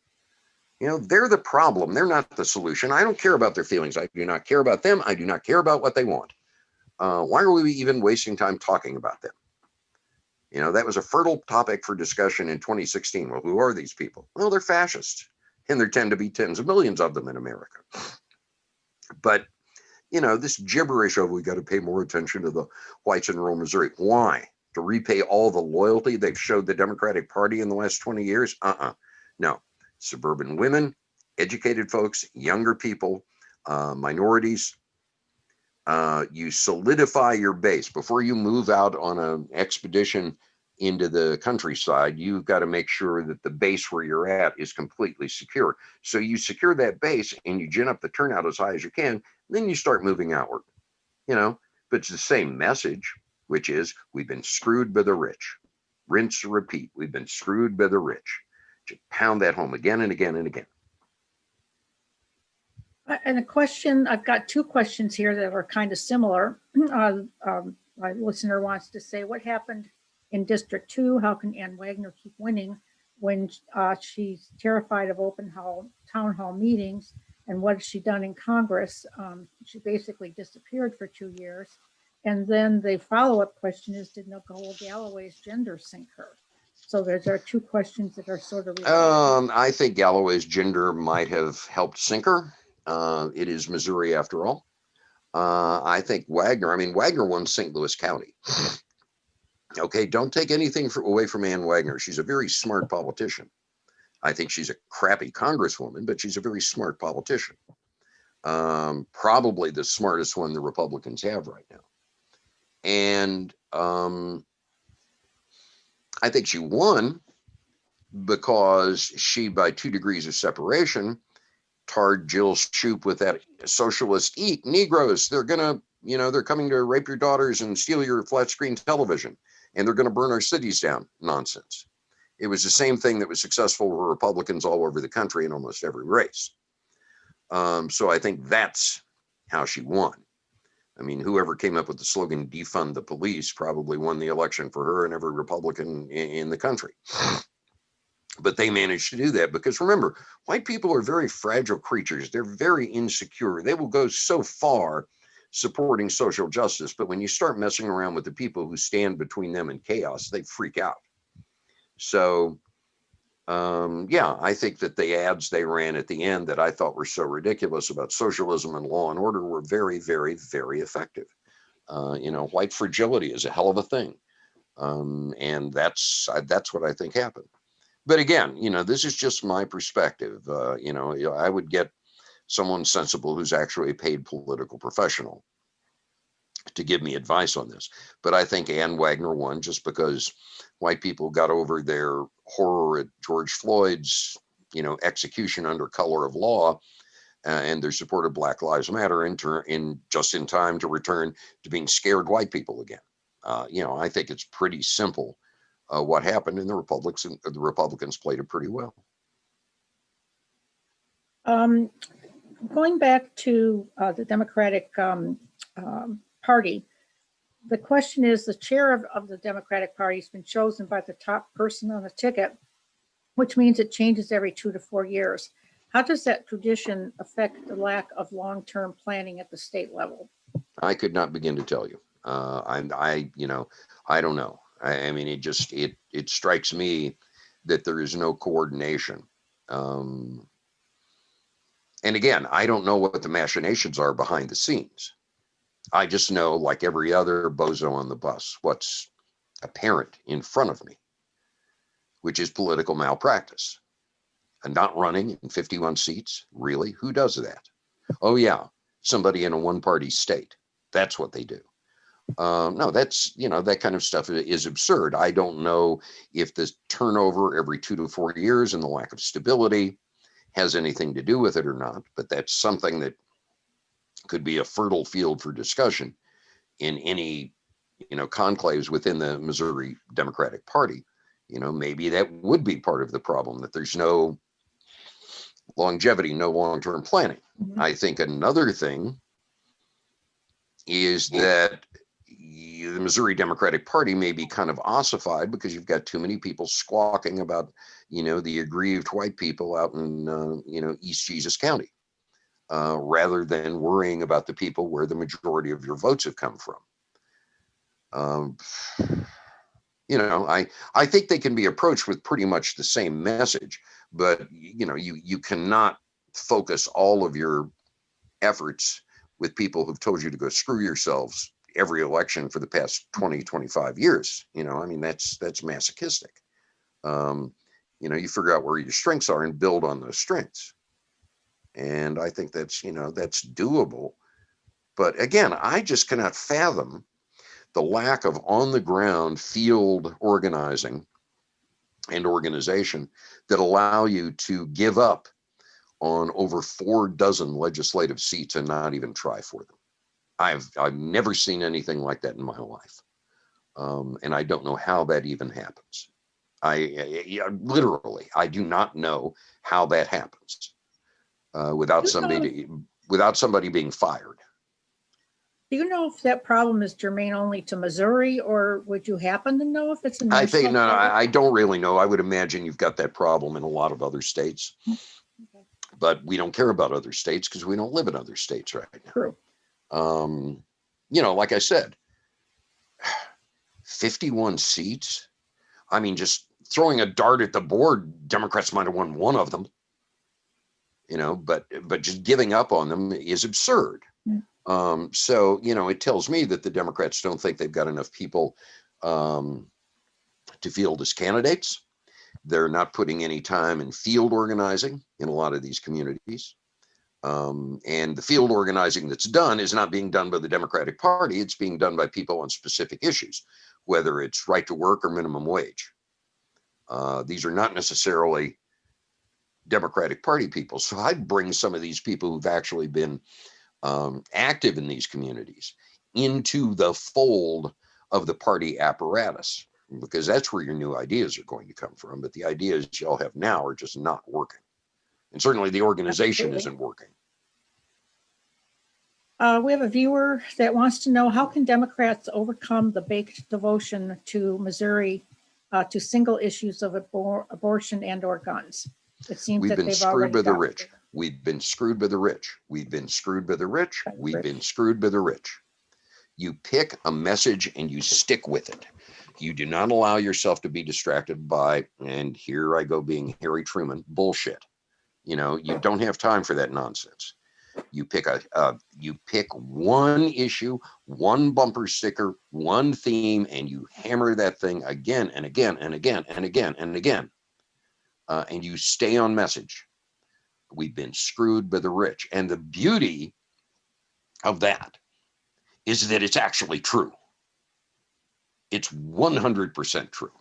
They're the problem. They're not the solution. I don't care about their feelings. I do not care about them. I do not care about what they want. Why are we even wasting time talking about them? That was a fertile topic for discussion in 2016. Well, who are these people? Well, they're fascists, and there tend to be tens of millions of them in America. But, this gibberish of we got to pay more attention to the whites in rural Missouri. Why? To repay all the loyalty they've showed the Democratic Party in the last 20 years? No. Suburban women, educated folks, younger people, minorities. You solidify your base before you move out on an expedition into the countryside. You've got to make sure that the base where you're at is completely secure. So you secure that base and you gin up the turnout as high as you can. Then you start moving outward, but it's the same message, which is we've been screwed by the rich. Rinse and repeat. We've been screwed by the rich. Just pound that home again and again and again. And a question, I've got two questions here that are kind of similar. My listener wants to say, what happened in District 2? How can Ann Wagner keep winning when she's terrified of town hall meetings? And what has she done in Congress? She basically disappeared for 2 years. And then the follow-up question is, did Nicole Galloway's gender sink her? So there are two questions that are sort of related. I think Galloway's gender might have helped sink her. It is Missouri after all. I think Wagner won St. Louis County. Okay, don't take anything away from Ann Wagner. She's a very smart politician. I think she's a crappy congresswoman, but she's a very smart politician. Probably the smartest one the Republicans have right now. And I think she won because she, by 2 degrees of separation, tarred Jill Shoup with that socialist eat Negroes. They're they're coming to rape your daughters and steal your flat screen television, and they're going to burn our cities down. Nonsense. It was the same thing that was successful for Republicans all over the country in almost every race. So I think that's how she won. Whoever came up with the slogan defund the police probably won the election for her and every Republican in the country. But they managed to do that because, remember, white people are very fragile creatures. They're very insecure. They will go so far supporting social justice, but when you start messing around with the people who stand between them and chaos, they freak out. So, I think that the ads they ran at the end that I thought were so ridiculous about socialism and law and order were very, very, very effective. White fragility is a hell of a thing. And that's what I think happened. But again, this is just my perspective. I would get someone sensible who's actually a paid political professional to give me advice on this. But I think Ann Wagner won just because white people got over their horror at George Floyd's, execution under color of law, and their support of Black Lives Matter in just in time to return to being scared white people again. I think it's pretty simple. What happened, and the Republicans played it pretty well. Going back to the Democratic Party, the question is, the chair of the Democratic Party has been chosen by the top person on the ticket, which means it changes every 2 to 4 years. How does that tradition affect the lack of long-term planning at the state level? I could not begin to tell you. I don't know. It strikes me that there is no coordination. And again, I don't know what the machinations are behind the scenes. I just know, like every other bozo on the bus, what's apparent in front of me, which is political malpractice. And not running in 51 seats, really? Who does that? Oh yeah, somebody in a one-party state. That's what they do. No, that's, that kind of stuff is absurd. I don't know if the turnover every 2 to 4 years and the lack of stability has anything to do with it or not, but that's something that could be a fertile field for discussion in any, conclaves within the Missouri Democratic Party. Maybe that would be part of the problem, that there's no longevity, no long-term planning. Mm-hmm. I think another thing is that the Missouri Democratic Party may be kind of ossified because you've got too many people squawking about, the aggrieved white people out in, East Jesus County, rather than worrying about the people where the majority of your votes have come from. I think they can be approached with pretty much the same message, but, you cannot focus all of your efforts with people who've told you to go screw yourselves every election for the past 20, 25 years. You know, I mean, that's masochistic. You know, you figure out where your strengths are and build on those strengths. And I think that's, you know, that's doable. But again, I just cannot fathom the lack of on the ground field organizing and organization that allow you to give up on over 4 dozen legislative seats and not even try for them. I've never seen anything like that in my life. And I don't know how that even happens. Literally, I do not know how that happens without somebody being fired. Do you know if that problem is germane only to Missouri, or would you happen to know if it's a national? I think, no, problem? I don't really know. I would imagine you've got that problem in a lot of other states, but we don't care about other states because we don't live in other states right now. True. You know, like I said, 51 seats. I mean, just throwing a dart at the board, Democrats might have won one of them, you know, but just giving up on them is absurd. So, you know, it tells me that the Democrats don't think they've got enough people to field as candidates. They're not putting any time in field organizing in a lot of these communities. And the field organizing that's done is not being done by the Democratic Party. It's being done by people on specific issues, whether it's right to work or minimum wage. These are not necessarily Democratic Party people. So I'd bring some of these people who've actually been active in these communities into the fold of the party apparatus, because that's where your new ideas are going to come from. But the ideas y'all have now are just not working. And certainly the organization isn't working. We have a viewer that wants to know, how can Democrats overcome the baked devotion to Missouri to single issues of abortion and or guns? It seems We've that been they've screwed already by the got rich. it. We've been screwed by the rich. We've been screwed by the rich. We've been screwed by the rich. You pick a message and you stick with it. You do not allow yourself to be distracted by, and here I go being Harry Truman, bullshit. You know, you don't have time for that nonsense. You pick one issue, one bumper sticker, one theme, and you hammer that thing again and again and again and again and again. And you stay on message. We've been screwed by the rich. And the beauty of that is that it's actually true. It's 100% true.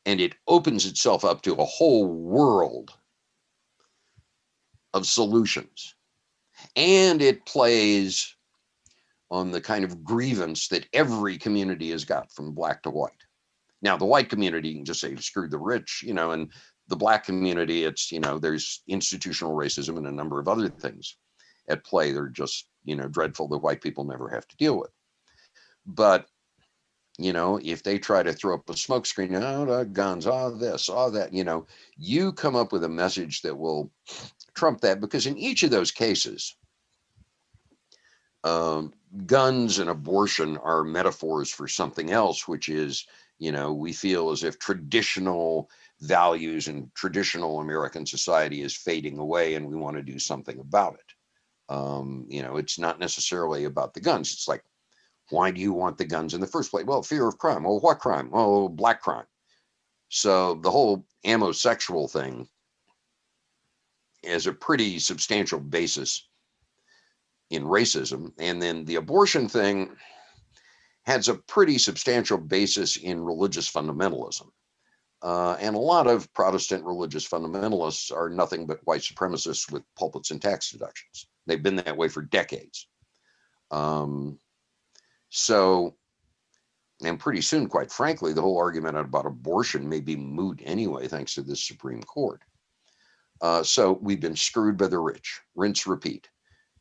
And it opens itself up to a whole world of solutions. And it plays on the kind of grievance that every community has got from black to white. Now, the white community, you can just say, screw the rich, you know, and the black community, it's, you know, there's institutional racism and a number of other things at play. They're just, you know, dreadful that white people never have to deal with. But, you know, if they try to throw up a smokescreen, oh, the guns, oh, this, oh, that, you know, you come up with a message that will trump that, because in each of those cases, guns and abortion are metaphors for something else, which is, you know, we feel as if traditional values and traditional American society is fading away and we want to do something about it. You know, it's not necessarily about the guns. It's like, why do you want the guns in the first place? Well, fear of crime. Well, what crime? Oh, black crime. So the whole amosexual thing is a pretty substantial basis in racism. And then the abortion thing has a pretty substantial basis in religious fundamentalism. And a lot of Protestant religious fundamentalists are nothing but white supremacists with pulpits and tax deductions. They've been that way for decades. So, and pretty soon, quite frankly, the whole argument about abortion may be moot anyway, thanks to this Supreme Court. So we've been screwed by the rich. Rinse, repeat.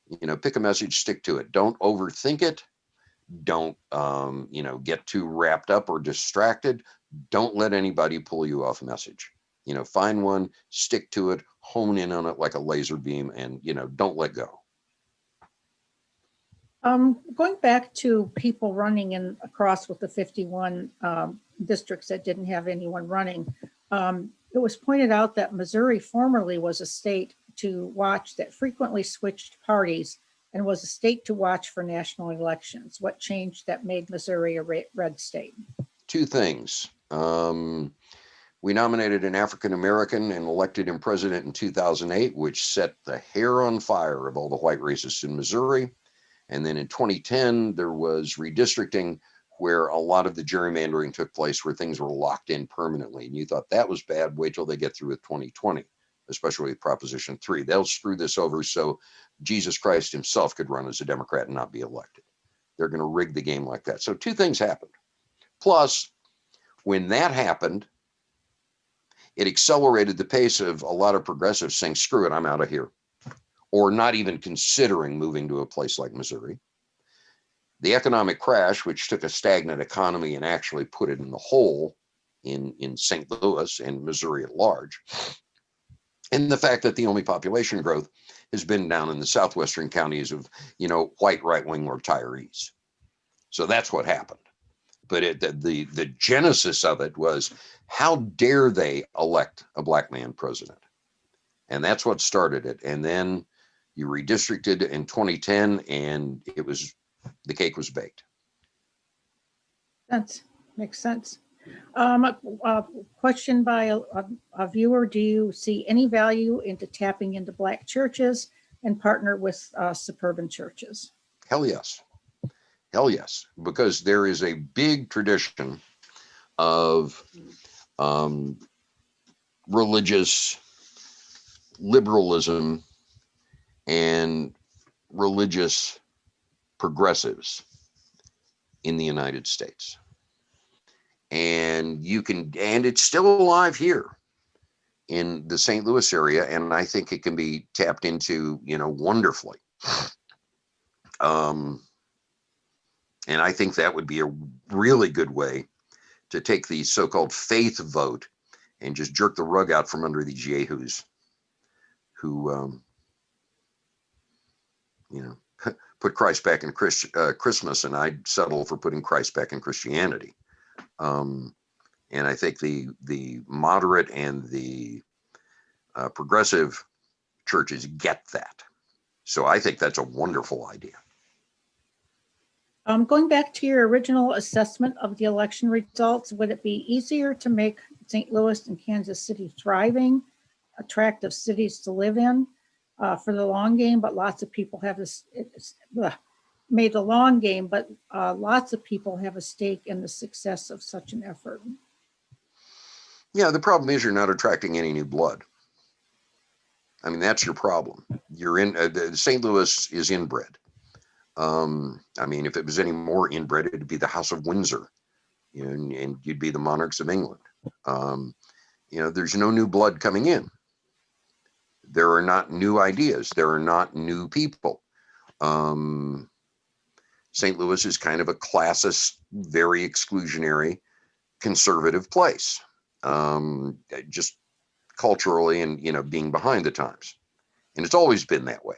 You know, pick a message, stick to it. Don't overthink it. Don't, you know, get too wrapped up or distracted. Don't let anybody pull you off message. You know, find one, stick to it, hone in on it like a laser beam, and, you know, don't let go. Going back to people running in across with the 51 districts that didn't have anyone running, it was pointed out that Missouri formerly was a state to watch that frequently switched parties and was a state to watch for national elections. What changed that made Missouri a red state? Two things. We nominated an African American and elected him president in 2008, which set the hair on fire of all the white racists in Missouri. And then in 2010, there was redistricting where a lot of the gerrymandering took place, where things were locked in permanently. And you thought that was bad. Wait till they get through with 2020, especially with Proposition 3. They'll screw this over so Jesus Christ himself could run as a Democrat and not be elected. They're going to rig the game like that. So two things happened. Plus, when that happened, it accelerated the pace of a lot of progressives saying, screw it, I'm out of here, or not even considering moving to a place like Missouri. The economic crash, which took a stagnant economy and actually put it in the hole in St. Louis and Missouri at large. And the fact that the only population growth has been down in the southwestern counties of, white right-wing retirees. So that's what happened. But the genesis of it was, how dare they elect a black man president? And that's what started it. And then you redistricted in 2010, and the cake was baked. That makes sense. A question by a viewer: do you see any value into tapping into black churches and partner with suburban churches? Hell yes. Hell yes. Because there is a big tradition of religious liberalism and religious progressives in the United States. And it's still alive here in the St. Louis area. And I think it can be tapped into, wonderfully. And I think that would be a really good way to take the so-called faith vote and just jerk the rug out from under these yahoos who, put Christ back in Christmas, and I'd settle for putting Christ back in Christianity. And I think the moderate and the progressive churches get that. So I think that's a wonderful idea. Going back to your original assessment of the election results, would it be easier to make St. Louis and Kansas City thriving, attractive cities to live in for the long game? But lots of people have made the long game, but lots of people have a stake in the success of such an effort. Yeah, the problem is you're not attracting any new blood. I mean, that's your problem. You're in St. Louis is inbred. If it was any more inbred, it'd be the House of Windsor, and you'd be the monarchs of England. There's no new blood coming in. There are not new ideas. There are not new people. St. Louis is kind of a classist, very exclusionary, conservative place, just culturally and, being behind the times. And it's always been that way.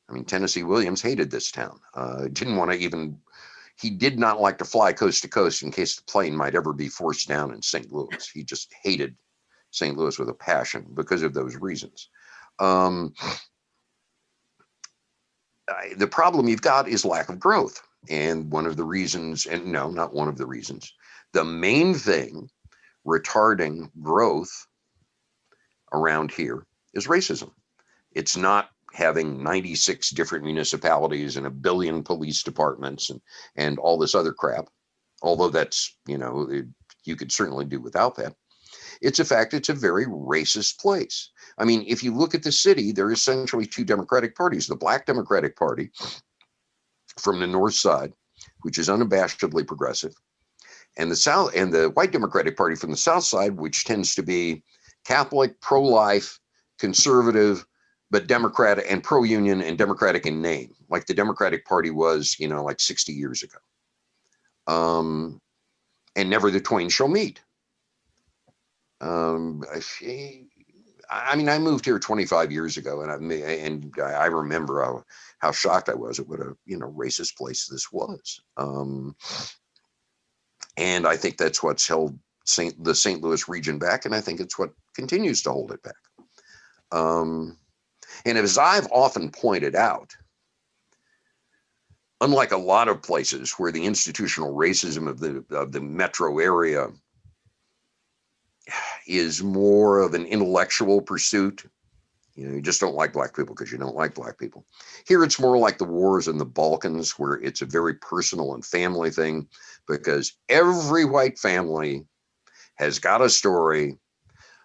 I mean, Tennessee Williams hated this town. He did not like to fly coast to coast in case the plane might ever be forced down in St. Louis. He just hated St. Louis with a passion because of those reasons. The problem you've got is lack of growth. And one of the reasons, and no, not one of the reasons, the main thing retarding growth around here is racism. It's not having 96 different municipalities and 1 billion police departments and all this other crap, although that's, you could certainly do without that. It's a fact, it's a very racist place. I mean, if you look at the city, there are essentially two Democratic parties: the Black Democratic Party from the north side, which is unabashedly progressive, and the White Democratic Party from the south side, which tends to be Catholic, pro-life, conservative, but Democratic and pro-union and Democratic in name, like the Democratic Party was, like 60 years ago. And never the twain shall meet. I moved here 25 years ago, and I remember how shocked I was at what a racist place this was. And I think that's what's held the St. Louis region back, and I think it's what continues to hold it back. And as I've often pointed out, unlike a lot of places where the institutional racism of the metro area is more of an intellectual pursuit. You know, you just don't like black people because you don't like black people. Here, it's more like the wars in the Balkans, where it's a very personal and family thing, because every white family has got a story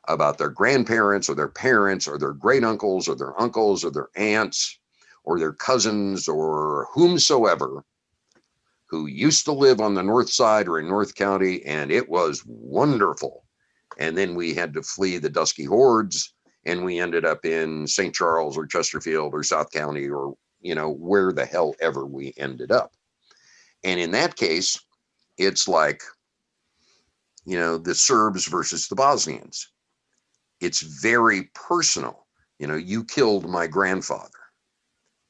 about their grandparents or their parents or their great uncles or their uncles or their aunts or their cousins or whomsoever who used to live on the north side or in North County, and it was wonderful. And then we had to flee the dusky hordes, and we ended up in St. Charles or Chesterfield or South County or, you know, where the hell ever we ended up. And in that case, it's like, you know, the Serbs versus the Bosnians. It's very personal. You know, you killed my grandfather.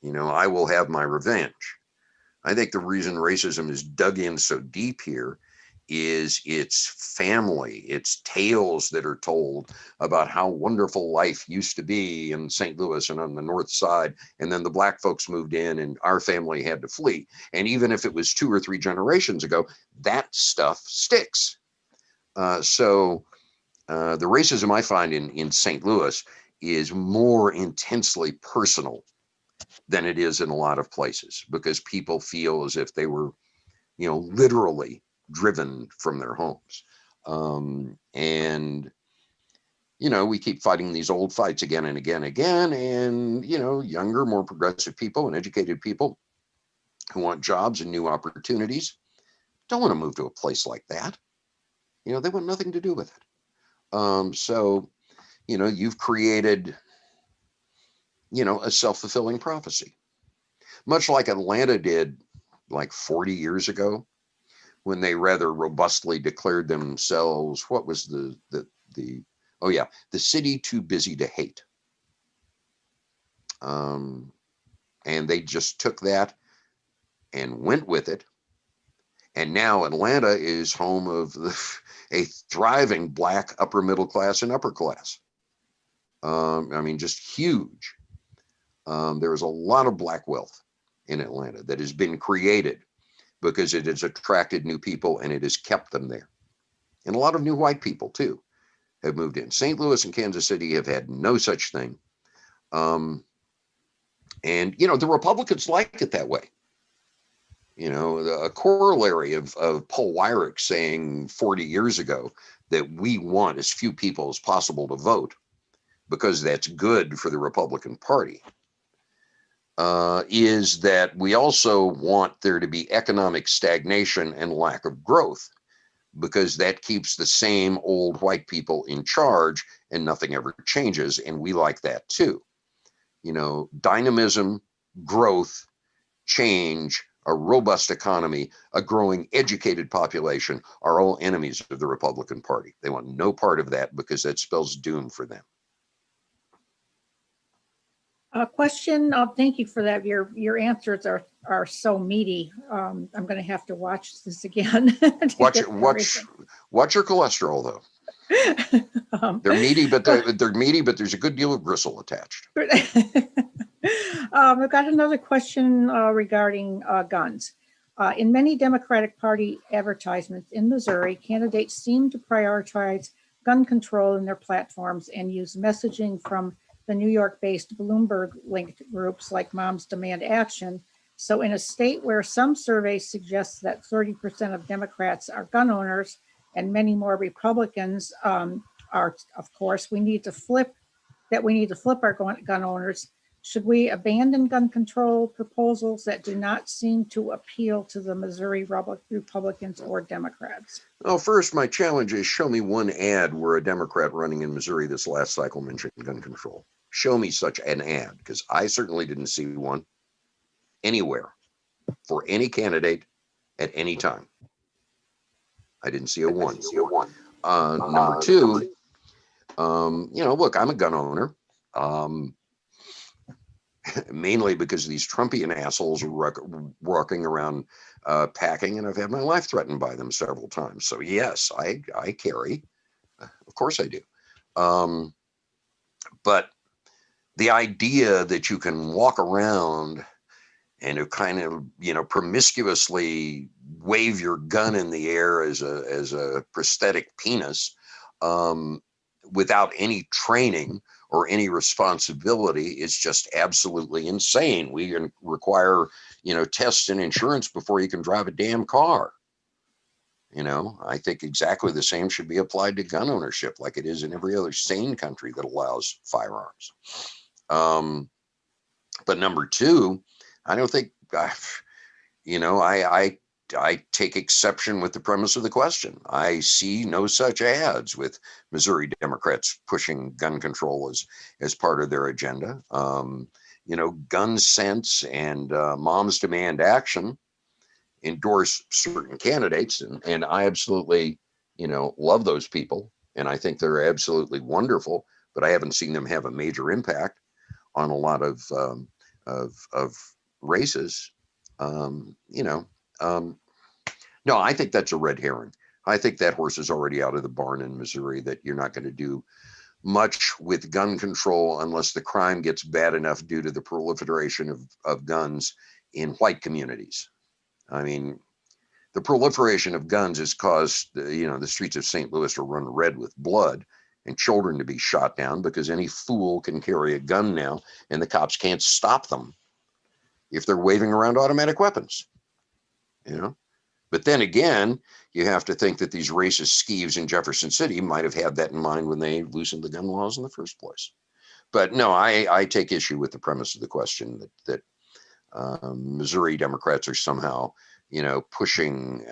You know, I will have my revenge. I think the reason racism is dug in so deep here is it's family, it's tales that are told about how wonderful life used to be in St. Louis and on the north side. And then the black folks moved in and our family had to flee. And even if it was 2 or 3 generations ago, that stuff sticks. So the racism I find in St. Louis is more intensely personal than it is in a lot of places, because people feel as if they were, you know, literally driven from their homes. And, you know, we keep fighting these old fights again and again and again. And, you know, younger, more progressive people and educated people who want jobs and new opportunities don't want to move to a place like that. You know, they want nothing to do with it. So, you know, you've created, you know, a self-fulfilling prophecy, much like Atlanta did like 40 years ago, when they rather robustly declared themselves, what was the city too busy to hate. And they just took that and went with it. And now Atlanta is home of a thriving black upper middle class and upper class. I mean, just huge. There is a lot of black wealth in Atlanta that has been created because it has attracted new people and it has kept them there. And a lot of new white people too have moved in. St. Louis and Kansas City have had no such thing. And, you know, the Republicans like it that way. You know, a corollary of Paul Weyrich saying 40 years ago that we want as few people as possible to vote because that's good for the Republican Party, is that we also want there to be economic stagnation and lack of growth, because that keeps the same old white people in charge and nothing ever changes. And we like that too. You know, dynamism, growth, change, a robust economy, a growing educated population are all enemies of the Republican Party. They want no part of that because that spells doom for them. A question. Thank you for that. Your answers are so meaty. I'm going to have to watch this again. Watch your cholesterol though. They're meaty, but there's a good deal of gristle attached. I've got another question regarding guns. In many Democratic Party advertisements in Missouri, candidates seem to prioritize gun control in their platforms and use messaging from the New York-based Bloomberg-linked groups like Moms Demand Action. So in a state where some surveys suggest that 30% of Democrats are gun owners and many more Republicans are, of course, we need to flip our gun owners. Should we abandon gun control proposals that do not seem to appeal to the Missouri Republicans or Democrats? Well, first, my challenge is show me one ad where a Democrat running in Missouri this last cycle mentioned gun control. Show me such an ad, because I certainly didn't see one anywhere for any candidate at any time. I didn't see a one. Number two, you know, look, I'm a gun owner. Mainly because these Trumpian assholes are walking around packing, and I've had my life threatened by them several times. So yes, I carry. Of course I do. But the idea that you can walk around and to kind of, promiscuously wave your gun in the air as a prosthetic penis, without any training or any responsibility is just absolutely insane. We require, tests and insurance before you can drive a damn car. I think exactly the same should be applied to gun ownership, like it is in every other sane country that allows firearms. But number two, I don't think, I take exception with the premise of the question. I see no such ads with Missouri Democrats pushing gun control as part of their agenda. Gun Sense and Moms Demand Action endorse certain candidates, and I absolutely, love those people, and I think they're absolutely wonderful. But I haven't seen them have a major impact on a lot of races. No, I think that's a red herring. I think that horse is already out of the barn in Missouri, that you're not going to do much with gun control unless the crime gets bad enough due to the proliferation of guns in white communities. I mean, the proliferation of guns has caused, the streets of St. Louis to run red with blood and children to be shot down because any fool can carry a gun now and the cops can't stop them if they're waving around automatic weapons, But then again, you have to think that these racist skeeves in Jefferson City might have had that in mind when they loosened the gun laws in the first place. But no, I take issue with the premise of the question that Missouri Democrats are somehow, pushing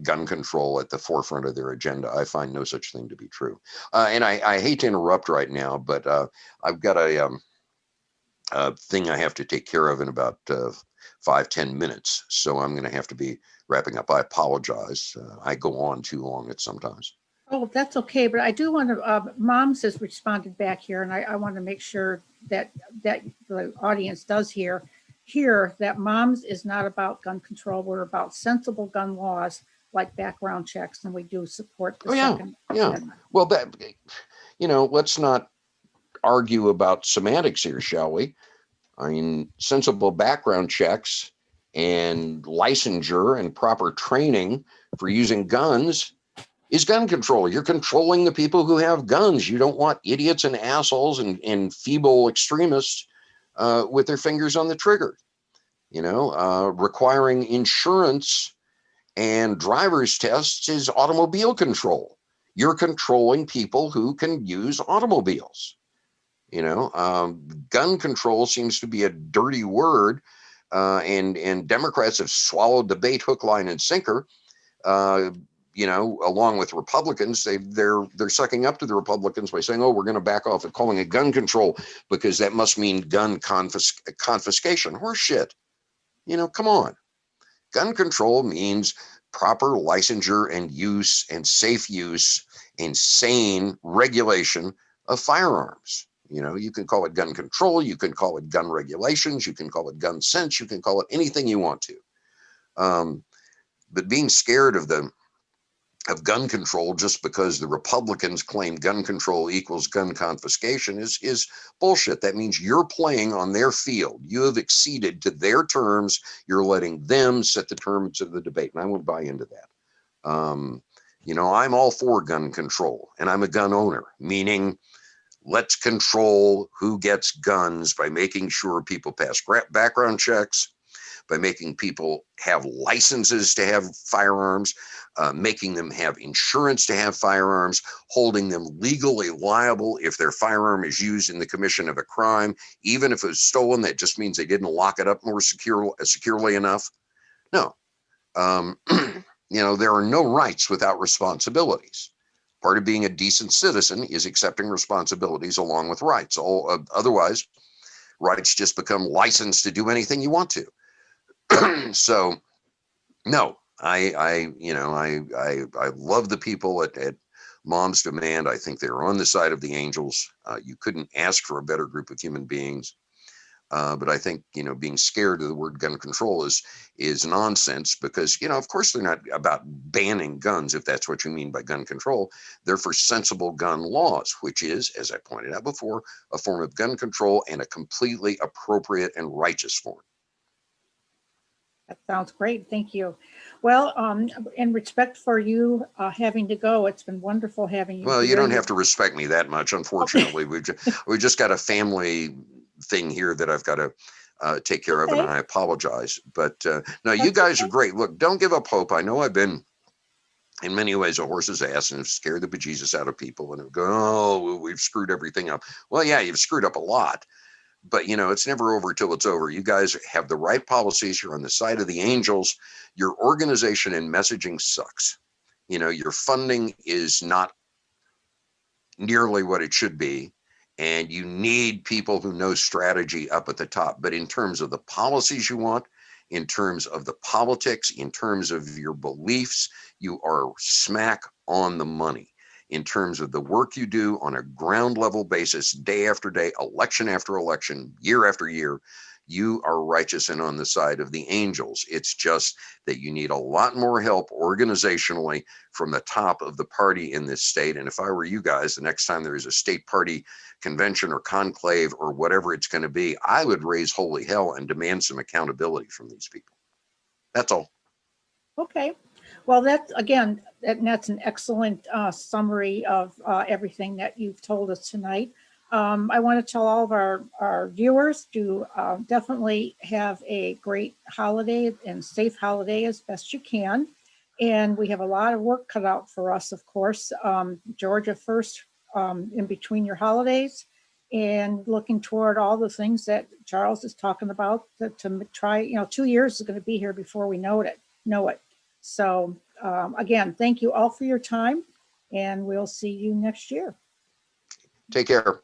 gun control at the forefront of their agenda. I find no such thing to be true. And I hate to interrupt right now, but I've got a thing I have to take care of in about 5-10 minutes. So I'm going to have to be wrapping up. I apologize. I go on too long at sometimes. Oh, that's okay. But I do want to, Moms has responded back here, and I want to make sure that the audience does hear that Moms is not about gun control. We're about sensible gun laws like background checks, and we do support the second. Yeah. Well, let's not argue about semantics here, shall we? I mean, sensible background checks and licensure and proper training for using guns is gun control. You're controlling the people who have guns. You don't want idiots and assholes and feeble extremists with their fingers on the trigger. Requiring insurance and driver's tests is automobile control. You're controlling people who can use automobiles. Gun control seems to be a dirty word, and Democrats have swallowed the bait hook, line, and sinker. Along with Republicans, they're sucking up to the Republicans by saying, "Oh, we're going to back off of calling it gun control because that must mean gun confiscation." Horseshit. Come on. Gun control means proper licensure and use and safe use and sane regulation of firearms. You can call it gun control, you can call it gun regulations, you can call it gun sense, you can call it anything you want to. But being scared of gun control just because the Republicans claim gun control equals gun confiscation is bullshit. That means you're playing on their field. You have acceded to their terms. You're letting them set the terms of the debate. And I won't buy into that. I'm all for gun control, and I'm a gun owner, meaning let's control who gets guns by making sure people pass background checks, by making people have licenses to have firearms, making them have insurance to have firearms, holding them legally liable if their firearm is used in the commission of a crime. Even if it was stolen, that just means they didn't lock it up more securely enough. No. There are no rights without responsibilities. Part of being a decent citizen is accepting responsibilities along with rights. Otherwise, rights just become licensed to do anything you want to. So, no, I love the people at Moms Demand. I think they're on the side of the angels. You couldn't ask for a better group of human beings. But I think, being scared of the word gun control is nonsense because, of course, they're not about banning guns, if that's what you mean by gun control. They're for sensible gun laws, which is, as I pointed out before, a form of gun control and a completely appropriate and righteous form. That sounds great. Thank you. Well, in respect for you having to go, it's been wonderful having you Well, you here. don't have to respect me that much. Unfortunately, we just got a family thing here that I've got to take care of, and Okay. I apologize. But no, you That's guys okay. are great. Look, don't give up hope. I know I've been in many ways a horse's ass and have scared the bejesus out of people and have gone, oh, we've screwed everything up. Well, yeah, you've screwed up a lot, but you know, it's never over till it's over. You guys have the right policies. You're on the side of the angels. Your organization and messaging sucks. You know, your funding is not nearly what it should be. And you need people who know strategy up at the top. But in terms of the policies you want, in terms of the politics, in terms of your beliefs, you are smack on the money. In terms of the work you do on a ground level basis, day after day, election after election, year after year, you are righteous and on the side of the angels. It's just that you need a lot more help organizationally from the top of the party in this state. And if I were you guys, the next time there is a state party convention or conclave or whatever it's going to be, I would raise holy hell and demand some accountability from these people. That's all. Okay. Well, that's again, that's an excellent summary of everything that you've told us tonight. I want to tell all of our viewers to definitely have a great holiday and safe holiday as best you can. And we have a lot of work cut out for us, of course. Georgia first in between your holidays and looking toward all the things that Charles is talking about to try, 2 years is going to be here before we know it. So again, thank you all for your time, and we'll see you next year. Take care.